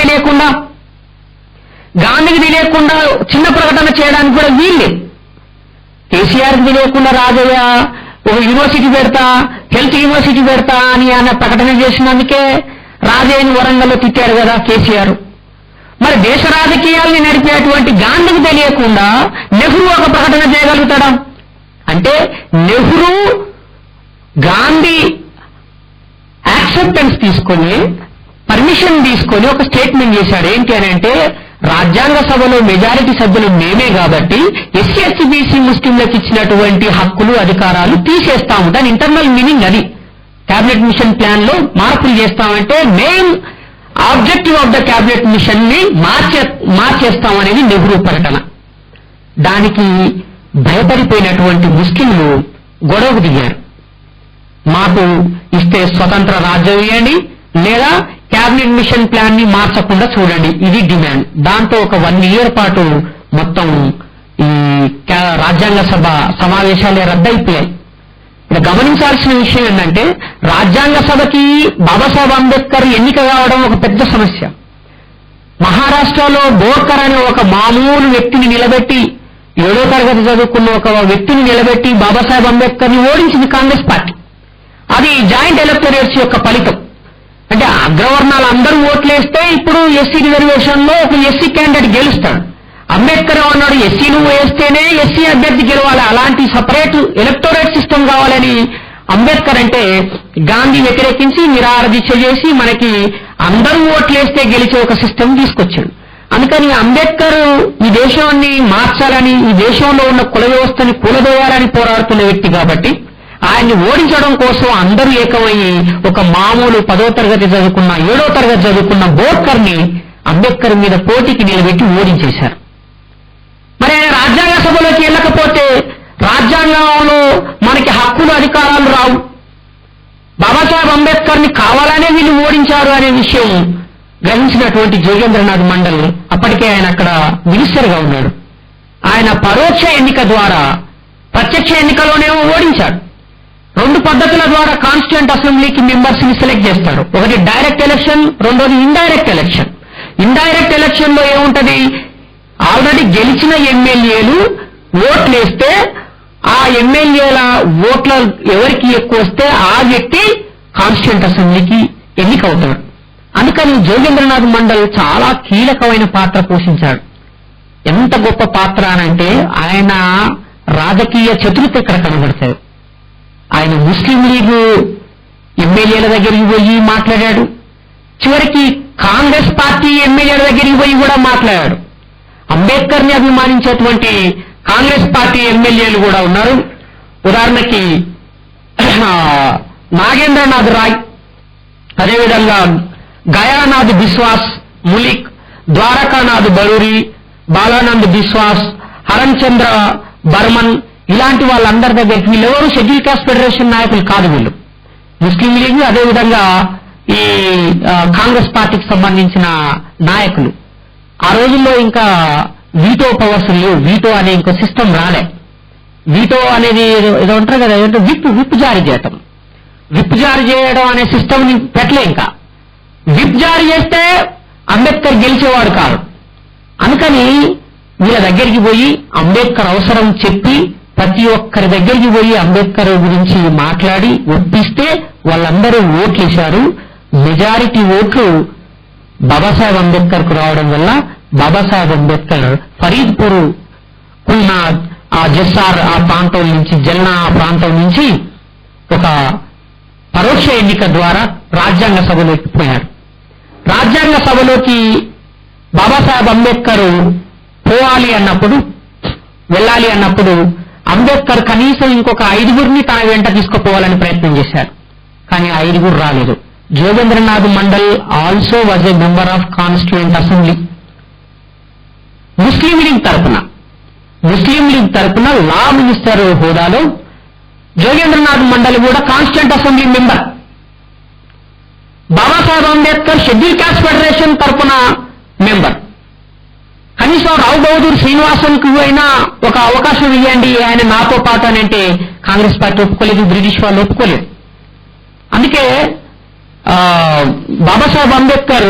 తెలియకుండా చిన్న ప్రకటన చేయడానికి కూడా వీళ్ళే. కేసీఆర్కి తెలియకుండా రాజయ్య ఒక యూనివర్సిటీ పెడతా, హెల్త్ యూనివర్సిటీ పెడతా అని ఆయన ప్రకటన చేసినందుకే రాజయ్యని వరంగల్లో తిట్టాడు కదా కేసీఆర్. మరి దేశ రాజకీయాల్ని నడిపేటువంటి గాంధీకి తెలియకుండా నెహ్రూ ఒక ప్రకటన చేయగలుగుతాడా? అంటే నెహ్రూ గాంధీ యాక్సెప్టెన్స్ తీసుకొని, పర్మిషన్ తీసుకొని ఒక స్టేట్మెంట్ చేశాడు. ఏంటి అని అంటే రాజ్యాంగ సభలో మెజారిటీ సభ్యులు మేమే కాబట్టి ఎస్సీ ఎస్టీ బీసీ ముస్లింలకు ఇచ్చినటువంటి హక్కులు, అధికారాలు తీసేస్తాము. దాని ఇంటర్నల్ మీనింగ్ అది. క్యాబినెట్ మిషన్ ప్లాన్ లో మార్పులు చేస్తామంటే main objective of the cabinet machine ని మార్చేస్తామనేది నెహ్రూ ప్రకటన. దానికి భయపడిపోయినటువంటి ముస్లింలు గొడవకు దిగారు. మాకు ఇస్తే స్వతంత్ర రాజ్యం ఇవ్వండి, లేదా క్యాబినెట్ మిషన్ ప్లాన్ ని మార్చకుండా చూడండి, ఇది డిమాండ్. దాంతో ఒక 1 year పాటు మొత్తం ఈ రాజ్యాంగ సభ సమావేశాలే రద్దయిపోయాయి. ఇక్కడ గమనించాల్సిన విషయం ఏంటంటే రాజ్యాంగ సభకి బాబాసాహెబ్ అంబేద్కర్ ఎన్నిక కావడం ఒక పెద్ద సమస్య. మహారాష్ట్రలో బోర్కర్ అనే ఒక మామూలు వ్యక్తిని నిలబెట్టి, 7వ తరగతి చదువుకున్న ఒక వ్యక్తిని నిలబెట్టి బాబాసాహెబ్ అంబేద్కర్ ని ఓడించింది కాంగ్రెస్ పార్టీ. అది జాయింట్ ఎలక్టోరేట్స్ యొక్క ఫలితం. అంటే అగ్రవర్ణాలు అందరూ ఓట్లేస్తే ఇప్పుడు ఎస్సీ రిజర్వేషన్ లో ఒక ఎస్సీ క్యాండిడేట్ గెలుస్తాడు. అంబేద్కర్ అన్నాడు ఎస్సీ నువ్వు వేస్తేనే ఎస్సీ అభ్యర్థి గెలవాలి, అలాంటి సపరేట్ ఎలక్టోరేట్ సిస్టమ్ కావాలని అంబేద్కర్ అంటే గాంధీ వ్యతిరేకించి నిరాహార దీక్ష చేసి మనకి అందరూ ఓట్లేస్తే గెలిచే ఒక సిస్టమ్ తీసుకొచ్చాడు. అందుకని అంబేద్కర్ ఈ దేశాన్ని మార్చాలని, ఈ దేశంలో ఉన్న కుల వ్యవస్థని కూలదోయాలని పోరాడుతున్న వ్యక్తి కాబట్టి ఆయన్ని ఓడించడం కోసం అందరూ ఏకమయ్యి ఒక మామూలు 10వ తరగతి చదువుకున్న, 7వ తరగతి చదువుకున్న బోర్కర్ ని అంబేద్కర్ మీద పోటీకి నిలబెట్టి ఓడించేశారు. మరి ఆయన రాజ్యాంగ సభలోకి వెళ్ళకపోతే రాజ్యాంగంలో మనకి హక్కులు, అధికారాలు రావు. బాబాసాహెబ్ అంబేద్కర్ ని కావాలనే వీళ్ళు ఓడించారు అనే విషయం గ్రహించినటువంటి జోగేంద్రనాథ్ మండల్, అప్పటికే ఆయన అక్కడ మినిస్టర్ గా ఉన్నాడు, ఆయన పరోక్ష ఎన్నిక ద్వారా ప్రత్యక్ష ఎన్నికలోనేమో ఓడించాడు. 2 పద్ధతుల ద్వారా కాన్స్టిట్యూయెంట్ అసెంబ్లీకి మెంబర్స్ ని సెలెక్ట్ చేస్తారు. ఒకటి డైరెక్ట్ ఎలక్షన్, రెండోది ఇండైరెక్ట్ ఎలక్షన్. ఇండైరెక్ట్ ఎలక్షన్ లో ఏముంటది, ఆల్రెడీ గెలిచిన ఎమ్మెల్యేలు ఓట్లేస్తే ఆ ఎమ్మెల్యేల ఓట్ల ఎవరికి ఎక్కువ వస్తే ఆ వ్యక్తి కాన్స్టిట్యూయెంట్ అసెంబ్లీకి ఎన్నికవుతాడు. అందుకని అందుకని జోగేంద్రనాథ్ మండల్ చాలా కీలకమైన పాత్ర పోషించాడు. ఎంత గొప్ప పాత్ర అనంటే ఆయన రాజకీయ చతురత ఇక్కడ కనబడతాడు. ఆయన ముస్లిం లీగ్ ఎమ్మెల్యేల దగ్గరికి పోయి మాట్లాడాడు, చివరికి కాంగ్రెస్ పార్టీ ఎమ్మెల్యేల దగ్గరికి పోయి కూడా మాట్లాడాడు. అంబేద్కర్ ని అభిమానించేటువంటి కాంగ్రెస్ పార్టీ ఎమ్మెల్యేలు కూడా ఉన్నారు. ఉదాహరణకి నాగేంద్రనాథ్ రాయ్, అదేవిధంగా గయానాథ్ బిశ్వాస్ ములిక్, ద్వారకానాథ్ బరూరి, బాలానంద్ బిశ్వాస్, హరంచంద్ర బర్మన్, ఇలాంటి వాళ్ళందరి దగ్గరికి వీళ్ళెవరు షెడ్యూల్ కాస్ట్ ఫెడరేషన్ నాయకులు కాదు. వీళ్ళు ముస్లిం లీగ్, అదేవిధంగా ఈ కాంగ్రెస్ పార్టీకి సంబంధించిన నాయకులు. ఆ రోజుల్లో ఇంకా వీటో పవర్స్ లేవు, వీటో అనే ఇంకో సిస్టమ్ రాలే. వీటో అనేది ఏదో ఉంటారు కదా, ఏదంటే విప్ జారీ చేయటం, విప్ జారీ చేయడం అనే సిస్టమ్ ని పెట్టలే. ఇంకా విప్ జారీ చేస్తే అంబేద్కర్ గెలిచేవాడు కాదు. అందుకని వీళ్ళ దగ్గరికి పోయి అంబేద్కర్ అవసరం చెప్పి ప్రతి ఒక్కరి దగ్గరికి పోయి అంబేద్కర్ గురించి మాట్లాడి ఒప్పిస్తే వాళ్ళందరూ ఓట్లు వేశారు. మెజారిటీ ఓట్లు బాబాసాహెబ్ అంబేద్కర్ కు రావడం వల్ల బాబాసాహెబ్ అంబేద్కర్ ఫరీద్పూర్ ఉన్న ఆ జస్సార్ ఆ ప్రాంతం నుంచి, జల్నా ఆ ప్రాంతం నుంచి ఒక పరోక్ష ఎన్నిక ద్వారా రాజ్యాంగ సభలోకి పోయాడు. రాజ్యాంగ సభలోకి బాబాసాహెబ్ అంబేద్కర్ పోవాలి అన్నప్పుడు, వెళ్ళాలి అన్నప్పుడు అంబేద్కర్ కనీసం ఇంకొక 5గురిని తన వెంట తీసుకుపోవాలని ప్రయత్నం చేశారు. కానీ ఆ 5గురు రాలేదు. Jogendranath Mandal also was a member of constituent assembly. Muslim League తరపున లా మినిస్టర్ హోదాలో జోగేంద్రనాథ్ మండల్ కూడా constituent assembly member. Babasaheb Ambedkar scheduled caste federation తరపున మెంబర్. కనీసం రావు బహదూర్ శ్రీనివాసన్కు అయినా ఒక అవకాశం ఇవ్వండి ఆయన నాతో పాటు అని అంటే కాంగ్రెస్ పార్టీ ఒప్పుకోలేదు, బ్రిటిష్ వాళ్ళు ఒప్పుకోలేదు. అందుకే బాబాసాహెబ్ అంబేద్కర్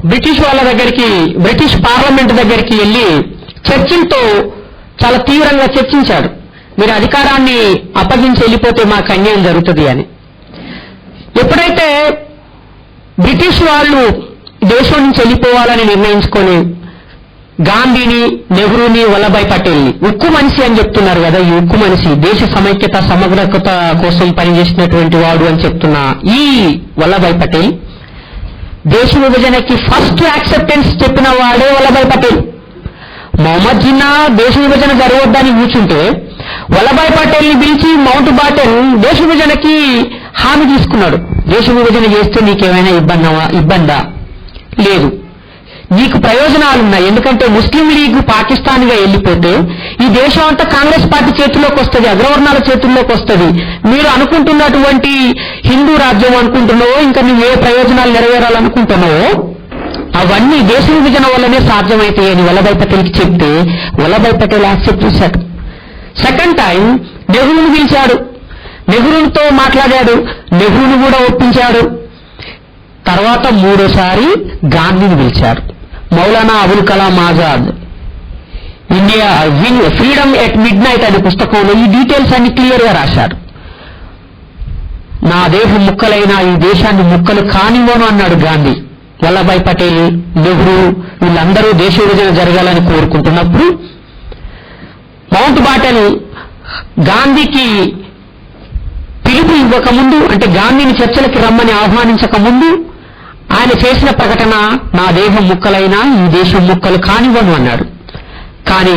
బ్రిటిష్ వాళ్ళ దగ్గరికి, బ్రిటిష్ పార్లమెంట్ దగ్గరికి వెళ్లి చర్చిలతో చాలా తీవ్రంగా చర్చించాడు. మీరు అధికారాన్ని అప్పగించి వెళ్ళిపోతే మాకు అన్యాయం జరుగుతుంది అని. ఎప్పుడైతే బ్రిటిష్ వాళ్ళు దేశం నుంచి వెళ్ళిపోవాలని నిర్ణయించుకొని గాంధీని, నెహ్రూని, వల్లభాయ్ పటేల్ని ఉక్కు మనిషి అని చెప్తున్నారు కదా, ఈ ఉక్కు మనిషి దేశ సమైక్యత సమగ్రత కోసం పనిచేసినటువంటి వాడు అని చెప్తున్న ఈ వల్లభాయ్ పటేల్ దేశ విభజనకి ఫస్ట్ యాక్సెప్టెన్స్ చెప్పిన వాడే వల్లభాయ్ పటేల్. మొహమ్మద్ జిన్నా దేశ విభజన జరగవద్దని కూర్చుంటే వల్లభాయ్ పటేల్ ని పిలిచి మౌంట్ బాటన్ దేశ విభజనకి హామీ తీసుకున్నాడు. దేశ విభజన చేస్తే నీకేమైనా ఇబ్బందా? లేదు, నీకు ప్రయోజనాలున్నాయి. ఎందుకంటే ముస్లిం లీగ్ పాకిస్తాన్ గా వెళ్ళిపోతే ఈ దేశం అంతా కాంగ్రెస్ పార్టీ చేతుల్లోకి వస్తుంది, అగ్రవర్ణాల చేతుల్లోకి వస్తుంది. మీరు అనుకుంటున్నటువంటి హిందూ రాజ్యం అనుకుంటున్నావో, ఇంకా నువ్వు ఏ ప్రయోజనాలు నెరవేరాలనుకుంటున్నావో అవన్నీ దేశ విభజన వల్లనే సాధ్యమైతాయని వల్లభాయ్ పటేల్కి చెప్తే వల్లభాయ్ పటేల్ యాక్సెప్ట్ చేశాడు. సెకండ్ టైం నెహ్రూను పిలిచాడు, నెహ్రూతో మాట్లాడాడు, నెహ్రూను కూడా ఒప్పించాడు. తర్వాత మూడోసారి గాంధీని పిలిచారు. Maulana Abul Kalam Azad India freedom at mid night అనే పుస్తకంలో ఈ డీటెయిల్స్ అన్ని క్లియర్ గా రాశారు. నా దేశం ముక్కలైనా ఈ దేశాన్ని ముక్కలు కానివ్వను అన్నాడు గాంధీ. వల్లభాయ్ పటేల్, నెహ్రూ వీళ్ళందరూ దేశ విభజన జరగాలని కోరుకుంటున్నప్పుడు మౌంట్ బాటన్ గాంధీకి పిలుపు ఇవ్వకముందు, అంటే గాంధీని చర్చలకి రమ్మని ఆహ్వానించకముందు ఆయన చేసిన ప్రకటన నా దేహం ముక్కలైనా ఈ దేశం ముక్కలు కానివ్వను అన్నాడు. కానీ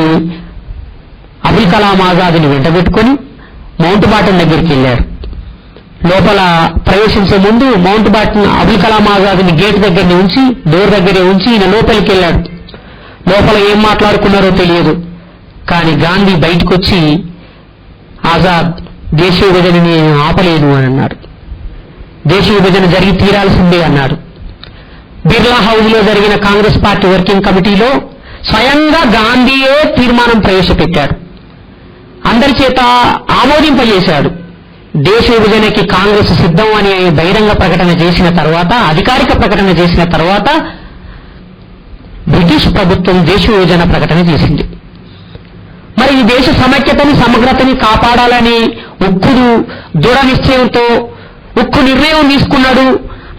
అబుల్ కలాం ఆజాద్ని వెంటబెట్టుకొని మౌంట్ బాటన్ దగ్గరికి వెళ్ళారు. లోపల ప్రవేశించే ముందు మౌంట్ బాటన్ అబుల్ కలాం ఆజాద్ని గేట్ దగ్గరనే ఉంచి, డోర్ దగ్గరే ఉంచి ఈయన లోపలికి వెళ్ళాడు. లోపల ఏం మాట్లాడుకున్నారో తెలియదు. కానీ గాంధీ బయటకు వచ్చి ఆజాద్ దేశ విభజనని ఆపలేదు అని అన్నారు. దేశ విభజన జరిగి తీరాల్సిందే అన్నారు. బిర్లా హౌస్ లో జరిగిన కాంగ్రెస్ పార్టీ వర్కింగ్ కమిటీలో స్వయంగా గాంధీయే తీర్మానం ప్రవేశపెట్టాడు, అందరి చేత ఆమోదింపజేశాడు. దేశ విభజనకి కాంగ్రెస్ సిద్ధం అని బహిరంగ ప్రకటన చేసిన తర్వాత, అధికారిక ప్రకటన చేసిన తర్వాత బ్రిటిష్ ప్రభుత్వం దేశ విభజన ప్రకటన చేసింది. మరి ఈ దేశ సమైక్యతని సమగ్రతని కాపాడాలని దృఢ నిశ్చయంతో ఉక్కు నిర్ణయం తీసుకున్నాడు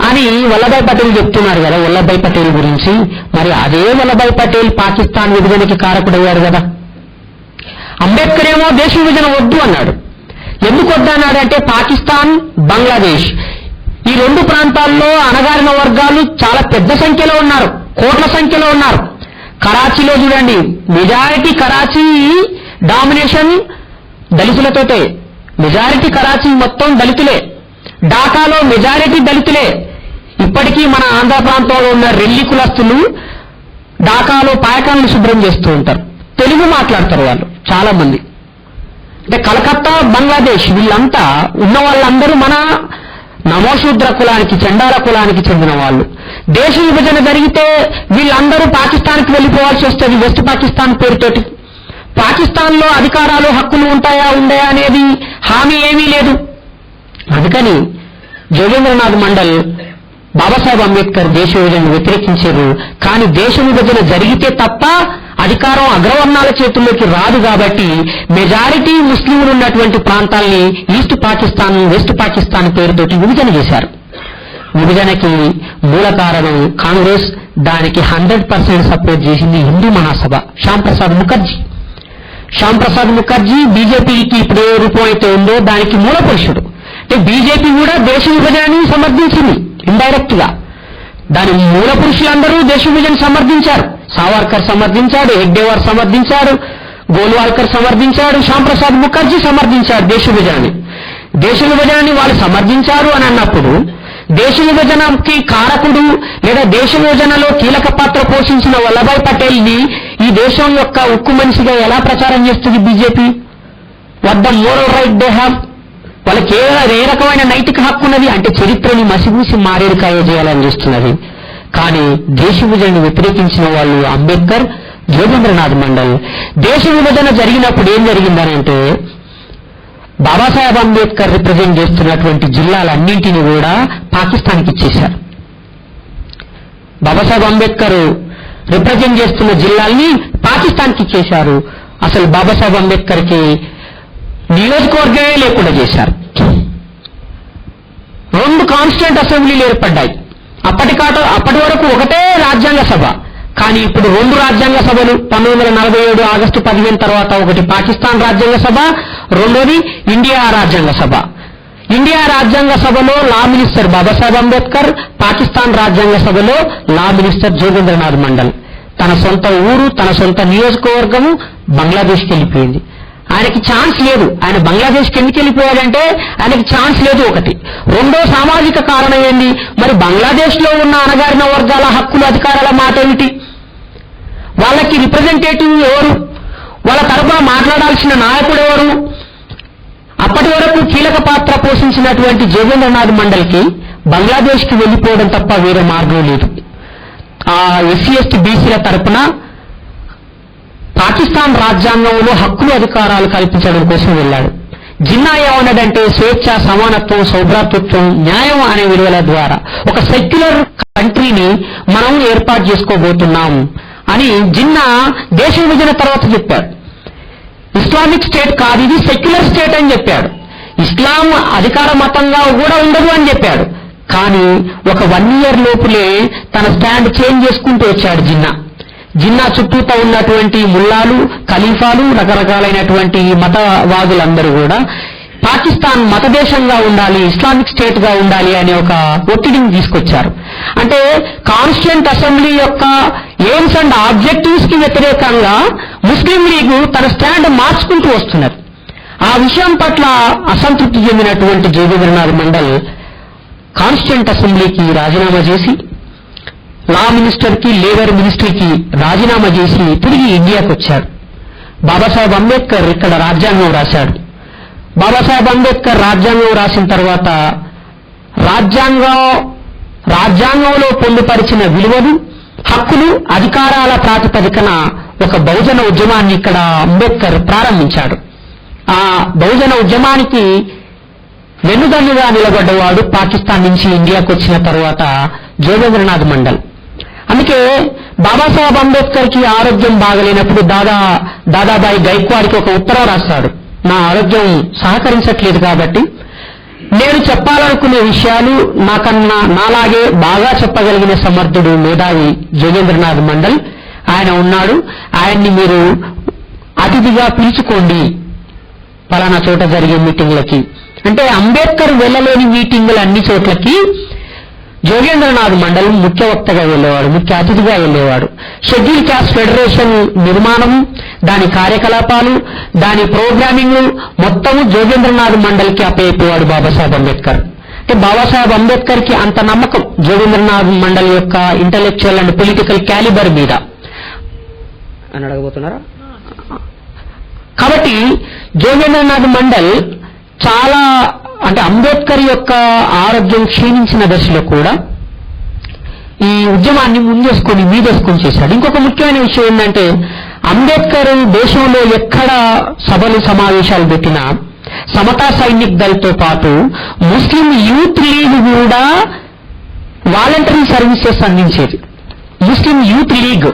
అని వల్లభాయ్ పటేల్ చెప్తున్నారు కదా వల్లభాయ్ పటేల్ గురించి. మరి అదే వల్లభాయ్ పటేల్ పాకిస్తాన్ విభజనకి కారకుడయ్యాడు కదా. అంబేద్కర్ ఏమో దేశ విభజన వద్దు అన్నాడు. ఎందుకు వద్దన్నాడంటే పాకిస్తాన్, బంగ్లాదేశ్ ఈ రెండు ప్రాంతాల్లో అణగారిన వర్గాలు చాలా పెద్ద సంఖ్యలో ఉన్నారు, కోట్ల సంఖ్యలో ఉన్నారు. కరాచీలో చూడండి, మెజారిటీ కరాచీ డామినేషన్ దళితులతోటే, మెజారిటీ కరాచీ మొత్తం దళితులే. ఢాకాలో మెజారిటీ దళితులే. ఇప్పటికీ మన ఆంధ్ర ప్రాంతంలో ఉన్న రెల్లి కులస్తులు ఢాకాలో పాయకాలను శుభ్రం చేస్తూ ఉంటారు, తెలుగు మాట్లాడతారు వాళ్ళు చాలా మంది. అంటే కలకత్తా, బంగ్లాదేశ్ వీళ్ళంతా ఉన్న వాళ్ళందరూ మన నమోశూద్ర కులానికి, చండాల కులానికి చెందిన వాళ్ళు. దేశ విభజన జరిగితే వీళ్ళందరూ పాకిస్తాన్కి వెళ్ళిపోవాల్సి వస్తుంది వెస్ట్ పాకిస్తాన్ పేరుతోటి. పాకిస్తాన్లో అధికారాలు, హక్కులు ఉంటాయా ఉండయా అనేది హామీ ఏమీ లేదు. అందుకని జోగేంద్రనాథ్ మండల్ బాబాసాహెబ్ అంబేద్కర్ దేశ విభజన వ్యతిరేకించారు. కానీ దేశ విభజన జరిగితే తప్ప అధికారం అగ్రవర్ణాల చేతుల్లోకి రాదు కాబట్టి మెజారిటీ ముస్లింలు ఉన్నటువంటి ప్రాంతాల్ని ఈస్ట్ పాకిస్తాన్, వెస్ట్ పాకిస్తాన్ పేరుతోటి విభజన చేశారు. విభజనకి మూల కారణం కాంగ్రెస్, దానికి 100% సపోర్ట్ చేసింది హిందూ మహాసభ, శ్యాంప్రసాద్ ముఖర్జీ బీజేపీకి ఇప్పుడు ఏ రూపం అయితే ఉందో దానికి మూల పురుషుడు. అంటే బీజేపీ కూడా దేశ విభజనని సమర్థించింది ఇండైరెక్ట్ గా. దాని మూల పురుషులందరూ దేశ విభజన సమర్థించారు. సావర్కర్ సమర్థించాడు, హెగ్డేవార్ సమర్థించాడు, గోల్వాల్కర్ సమర్థించాడు, శ్యాంప్రసాద్ ముఖర్జీ సమర్థించాడు దేశ విభజనని. దేశ విభజనని వాళ్ళు సమర్థించారు అని అన్నప్పుడు దేశ విభజనకి కారకుడు లేదా దేశ విభజనలో కీలక పాత్ర పోషించిన వల్లభాయ్ పటేల్ ని ఈ దేశం యొక్క ఉక్కు మనిషిగా ఎలా ప్రచారం చేస్తుంది BJP? What the moral right they have? వాళ్ళకి ఏ రకమైన నైతిక హక్కు ఉన్నది అంటే చరిత్రని మసిగూసి మారేడుకాయ చేయాలని చూస్తున్నది. కానీ దేశ విభజనను వ్యతిరేకించిన వాళ్ళు అంబేద్కర్, జోగేంద్రనాథ్ మండల్. దేశ విభజన జరిగినప్పుడు ఏం జరిగిందనంటే బాబాసాహెబ్ అంబేద్కర్ రిప్రజెంట్ చేస్తున్నటువంటి జిల్లాలన్నింటినీ కూడా పాకిస్తాన్కి ఇచ్చేశారు. బాబాసాహెబ్ అంబేద్కర్ రిప్రజెంట్ చేస్తున్న జిల్లాల్ని పాకిస్తాన్కి ఇచ్చేశారు. అసలు బాబాసాహెబ్ అంబేద్కర్కి నియోజకవర్గమే లేకుండా చేశారు. 2 కాన్స్టిట్యూంట్ అసెంబ్లీలు ఏర్పడ్డాయి. అప్పటి వరకు ఒకటే రాజ్యాంగ సభ, కానీ ఇప్పుడు 2 రాజ్యాంగ సభలు. 1947 ఆగస్టు 15 తర్వాత ఒకటి పాకిస్తాన్ రాజ్యాంగ సభ, రెండోది ఇండియా రాజ్యాంగ సభ. ఇండియా రాజ్యాంగ సభలో లా మినిస్టర్ బాబాసాహెబ్ అంబేద్కర్, పాకిస్తాన్ రాజ్యాంగ సభలో లా మినిస్టర్ జోగేంద్రనాథ్ మండల్. తన సొంత ఊరు, తన సొంత నియోజకవర్గము బంగ్లాదేశ్కి వెళ్ళిపోయింది. ఆయనకి ఛాన్స్ లేదు. ఆయన బంగ్లాదేశ్కి ఎందుకు వెళ్ళిపోయాడంటే ఆయనకి ఛాన్స్ లేదు ఒకటి. రెండో సామాజిక కారణం ఏంది? మరి బంగ్లాదేశ్లో ఉన్న అణగారిన వర్గాల హక్కులు, అధికారాల మాట ఏమిటి? వాళ్ళకి రిప్రజెంటేటివ్ ఎవరు? వాళ్ళ తరఫున మాట్లాడాల్సిన నాయకుడు ఎవరు? అప్పటి వరకు కీలక పాత్ర పోషించినటువంటి జోగేంద్రనాథ్ మండల్కి బంగ్లాదేశ్కి వెళ్ళిపోవడం తప్ప వేరే మార్గం లేదు. ఆ ఎస్సీ ఎస్టీ బీసీల తరఫున పాకిస్తాన్ రాజ్యాంగంలో హక్కులు, అధికారాలు కల్పించడం కోసం వెళ్ళాడు. జిన్నా ఏమన్నాడంటే స్వేచ్ఛ, సమానత్వం, సౌభ్రాతృత్వం, న్యాయం అనే విలువల ద్వారా ఒక సెక్యులర్ కంట్రీని మనం ఏర్పాటు చేసుకోబోతున్నాం అని జిన్నా దేశ విభజన తర్వాత చెప్పాడు. ఇస్లామిక్ స్టేట్ కాదు, ఇది సెక్యులర్ స్టేట్ అని చెప్పాడు. ఇస్లాం అధికార మతంగా కూడా ఉండదు అని చెప్పాడు. కానీ ఒక 1 year లోపులే తన స్టాండ్ చేంజ్ చేసుకుంటూ వచ్చాడు జిన్నా చుట్టూతో ఉన్నటువంటి ముల్లాలు, ఖలీఫాలు, రకరకాలైనటువంటి మతవాదులందరూ కూడా పాకిస్తాన్ మతదేశంగా ఉండాలి, ఇస్లామిక్ స్టేట్ గా ఉండాలి అనే ఒక ఒత్తిడిని తీసుకొచ్చారు. అంటే కాన్స్టిట్యూంట్ అసెంబ్లీ యొక్క ఎయిమ్స్ అండ్ ఆబ్జెక్టివ్స్ కి వ్యతిరేకంగా ముస్లిం లీగ్ తన స్టాండ్ మార్చుకుంటూ వస్తున్నారు. ఆ విషయం పట్ల అసంతృప్తి చెందినటువంటి జోగేంద్రనాథ్ మండల్ కాన్స్టిట్యూంట్ అసెంబ్లీకి రాజీనామా చేసి లా మినిస్టర్కి, లేబర్ మినిస్ట్రీకి రాజీనామా చేసి తిరిగి ఇండియాకు వచ్చాడు. బాబాసాహెబ్ అంబేద్కర్ ఇక్కడ రాజ్యాంగం రాశాడు. బాబాసాహెబ్ అంబేద్కర్ రాజ్యాంగం రాసిన తర్వాత రాజ్యాంగంలో పొందుపరిచిన విలువలు, హక్కులు, అధికారాల ప్రాతిపదికన ఒక బహుజన ఉద్యమాన్ని ఇక్కడ అంబేద్కర్ ప్రారంభించాడు. ఆ బహుజన ఉద్యమానికి వెన్నుదన్నుగా నిలబడ్డవాడు పాకిస్తాన్ నుంచి ఇండియాకు వచ్చిన తర్వాత జోగేంద్రనాథ్ మండల్. అందుకే బాబాసాహెబ్ అంబేద్కర్ కి ఆరోగ్యం బాగలేనప్పుడు దాదాబాయి గైక్వాడ్కి ఒక ఉత్తరం రాస్తాడు. నా ఆరోగ్యం సహకరించట్లేదు కాబట్టి నేను చెప్పాలనుకునే విషయాలు నాలాగే బాగా చెప్పగలిగిన సమర్థుడు మేధావి జోగేంద్రనాథ్ మండల్ ఆయన ఉన్నాడు, ఆయన్ని మీరు అతిథిగా పిలుచుకోండి పలానా చోట జరిగే మీటింగ్లకి. అంటే అంబేద్కర్ వెళ్ళలేని మీటింగులు అన్ని చోట్లకి జోగేంద్రనాథ్ మండల్ ముఖ్య వక్తగా వెళ్ళేవాడు, ముఖ్య అతిథిగా వెళ్ళేవాడు. షెడ్యూల్ క్యాస్ట్ ఫెడరేషన్ నిర్మాణం, దాని కార్యకలాపాలు, దాని ప్రోగ్రామింగ్ మొత్తము జోగేంద్రనాథ్ మండల్కి అప్పచెప్పేవాడు బాబాసాహెబ్ అంబేద్కర్. అంటే బాబాసాహెబ్ అంబేద్కర్ కి అంత నమ్మకం జోగేంద్రనాథ్ మండల్ యొక్క ఇంటలెక్చువల్ అండ్ పొలిటికల్ క్యాలిబర్ మీద అని అడగబోతున్నారా. కాబట్టి జోగేంద్రనాథ్ మండల్ చాలా అంటే అంబేద్కర్ యొక్క ఆరోగ్యం క్షీణించిన దశలో కూడా ఈ ఉద్యమాన్ని మీదేసుకొని చేశాడు. ఇంకొక ముఖ్యమైన విషయం ఏంటంటే అంబేద్కర్ దేశంలో ఎక్కడ సభలు సమావేశాలు పెట్టినా సమతా సైనిక్ దళతో పాటు ముస్లిం యూత్ లీగ్ కూడా వాలంటరీ సర్వీసెస్ అందించేది. ముస్లిం యూత్ లీగ్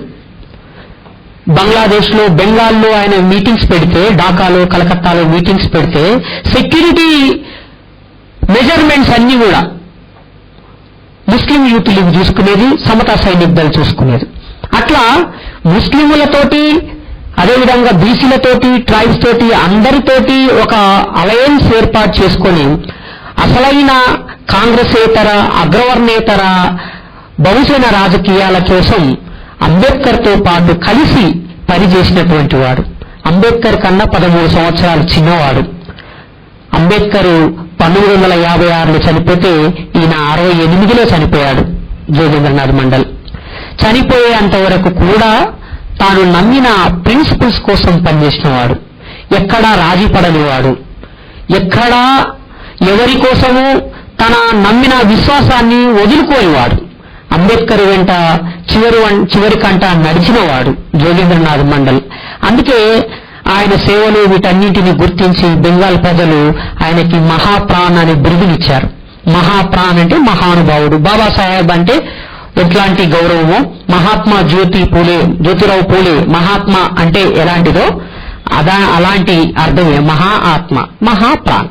బంగ్లాదేశ్ లో, బెంగాల్లో ఆయన మీటింగ్స్ పెడితే, ఢాకాలో, కలకత్తాలో మీటింగ్స్ పెడితే సెక్యూరిటీ మెజర్మెంట్స్ అన్ని కూడా ముస్లిం యూత్ లీగ్ చూసుకునేది, సమతా సైనిక్ దళ్ చూసుకునేది. అట్లా ముస్లింలతోటి, అదేవిధంగా బీసీలతోటి, ట్రైబ్స్ తోటి, అందరితోటి ఒక అలయన్స్ ఏర్పాటు చేసుకొని అసలైన కాంగ్రెసేతర, అగ్రవర్ణేతర బహుజన రాజకీయాల కోసం అంబేద్కర్ తో పాటు కలిసి పనిచేసినటువంటి వాడు. అంబేద్కర్ కన్నా 13 సంవత్సరాలు చిన్నవాడు. అంబేద్కర్ 1956లో చనిపోతే ఈయన 68లో చనిపోయాడు జోగేంద్రనాథ్ మండల్. చనిపోయేంత వరకు కూడా తాను నమ్మిన ప్రిన్సిపల్స్ కోసం పనిచేసినవాడు, ఎక్కడా రాజీ పడనివాడు, ఎక్కడా ఎవరి కోసము తన నమ్మిన విశ్వాసాన్ని వదులుకోనివాడు. అంబేద్కర్ వెంట చివరికంట నడిచినవాడు జోగేంద్రనాథ్ మండల్. అందుకే ఆయన సేవలు వీటన్నింటినీ గుర్తించి బెంగాల్ ప్రజలు ఆయనకి మహాప్రాణ్ అనే బిరుదునిచ్చారు. మహాప్రాణ్ అంటే మహానుభావుడు. బాబాసాహెబ్ అంటే ఎట్లాంటి గౌరవమో, మహాత్మా జ్యోతిరావు పూలే మహాత్మా అంటే ఎలాంటిదో అలాంటి అర్థమే మహా ఆత్మ, మహాప్రాణ్.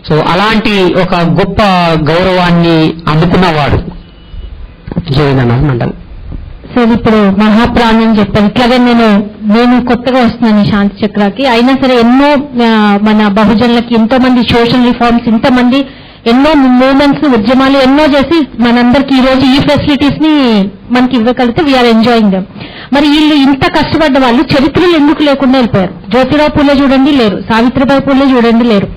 సో అలాంటి ఒక గొప్ప గౌరవాన్ని అందుకున్నవాడు జోగేంద్రనాథ్ మండల్. సార్ ఇప్పుడు మహాప్రాణ్ అని చెప్పారు. ఇట్లాగే నేను కొత్తగా వస్తున్నాను ఈ శాంతి చక్రాకి. అయినా సరే ఎన్నో మన బహుజనులకి ఎంతో మంది సోషల్ రిఫార్మ్స్, ఇంతమంది ఎన్నో మూవ్మెంట్స్, ఉద్యమాలు ఎన్నో చేసి మనందరికి ఈ రోజు ఈ ఫెసిలిటీస్ ని మనకి ఇవ్వగలిగితే వీఆర్ ఎంజాయింగ్ దెమ్. మరి వీళ్ళు ఇంత కష్టపడ్డ వాళ్ళు చరిత్రలు ఎందుకు లేకుండా వెళ్ళిపోయారు? జ్యోతిరావు పూలే చూడండి లేరు, సావిత్రిబాయి పూలే చూడండి లేరు,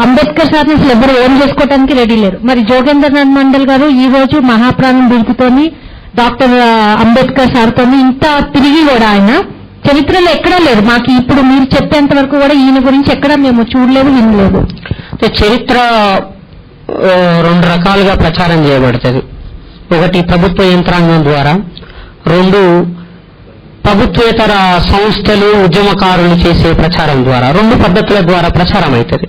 అంబేద్కర్ సార్ని అసలు ఎవరు ఓన్ చేసుకోవడానికి రెడీ లేరు. మరి జోగేంద్రనాథ్ మండల్ గారు ఈ రోజు మహాప్రాణం బిరుదుతోని డాక్టర్ అంబేద్కర్ సార్తో ఇంత తిరిగి కూడా ఆయన చరిత్రలో ఎక్కడా లేరు. మాకు ఇప్పుడు మీరు చెప్పేంత వరకు కూడా ఈయన గురించి ఎక్కడా మేము చూడలేదు, వినలేదు. చరిత్ర 2 రకాలుగా ప్రచారం చేయబడుతుంది. ఒకటి ప్రభుత్వ యంత్రాంగం ద్వారా, 2 ప్రభుత్వేతర సంస్థలు, ఉద్యమకారులు చేసే ప్రచారం ద్వారా. 2 పద్ధతుల ద్వారా ప్రచారం అవుతుంది.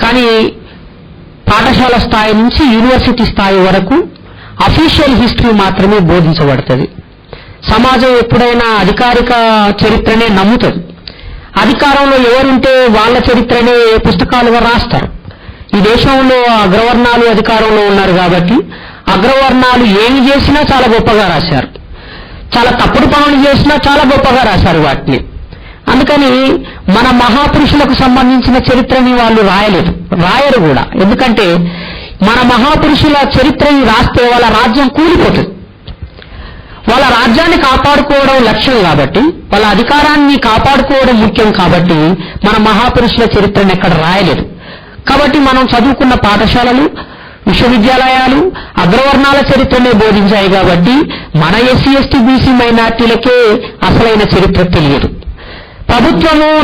కానీ పాఠశాల స్థాయి నుంచి యూనివర్సిటీ స్థాయి వరకు అఫీషియల్ హిస్టరీ మాత్రమే బోధించబడుతుంది. సమాజం ఎప్పుడైనా అధికారిక చరిత్రనే నమ్ముతుంది. అధికారంలో ఎవరుంటే వాళ్ళ చరిత్రనే పుస్తకాలుగా రాస్తారు. ఈ దేశంలో అగ్రవర్ణాలు అధికారంలో ఉన్నారు కాబట్టి అగ్రవర్ణాలు ఏమి చేసినా చాలా గొప్పగా రాశారు, చాలా తప్పుడు పనులు చేసినా చాలా గొప్పగా రాశారు వాటిని. అందుకని మన మహాపురుషులకు సంబంధించిన చరిత్రని వాళ్ళు రాయరు కూడా. ఎందుకంటే మన మహాపురుషుల చరిత్రని రాస్తే వాళ్ళ రాజ్యం కూలిపోతుంది. వాళ్ళ రాజ్యాన్ని కాపాడుకోవడం లక్ష్యం కాబట్టి, వాళ్ళ అధికారాన్ని కాపాడుకోవడం ముఖ్యం కాబట్టి మన మహాపురుషుల చరిత్రను ఎక్కడ రాయలేదు. కాబట్టి మనం చదువుకున్న పాఠశాలలు, విశ్వవిద్యాలయాలు అగ్రవర్ణాల చరిత్రనే బోధించాయి కాబట్టి మన ఎస్సీ, ఎస్టీ, బీసీ మైనార్టీలకే అసలైన చరిత్ర తెలియదు. ప్రభుత్వము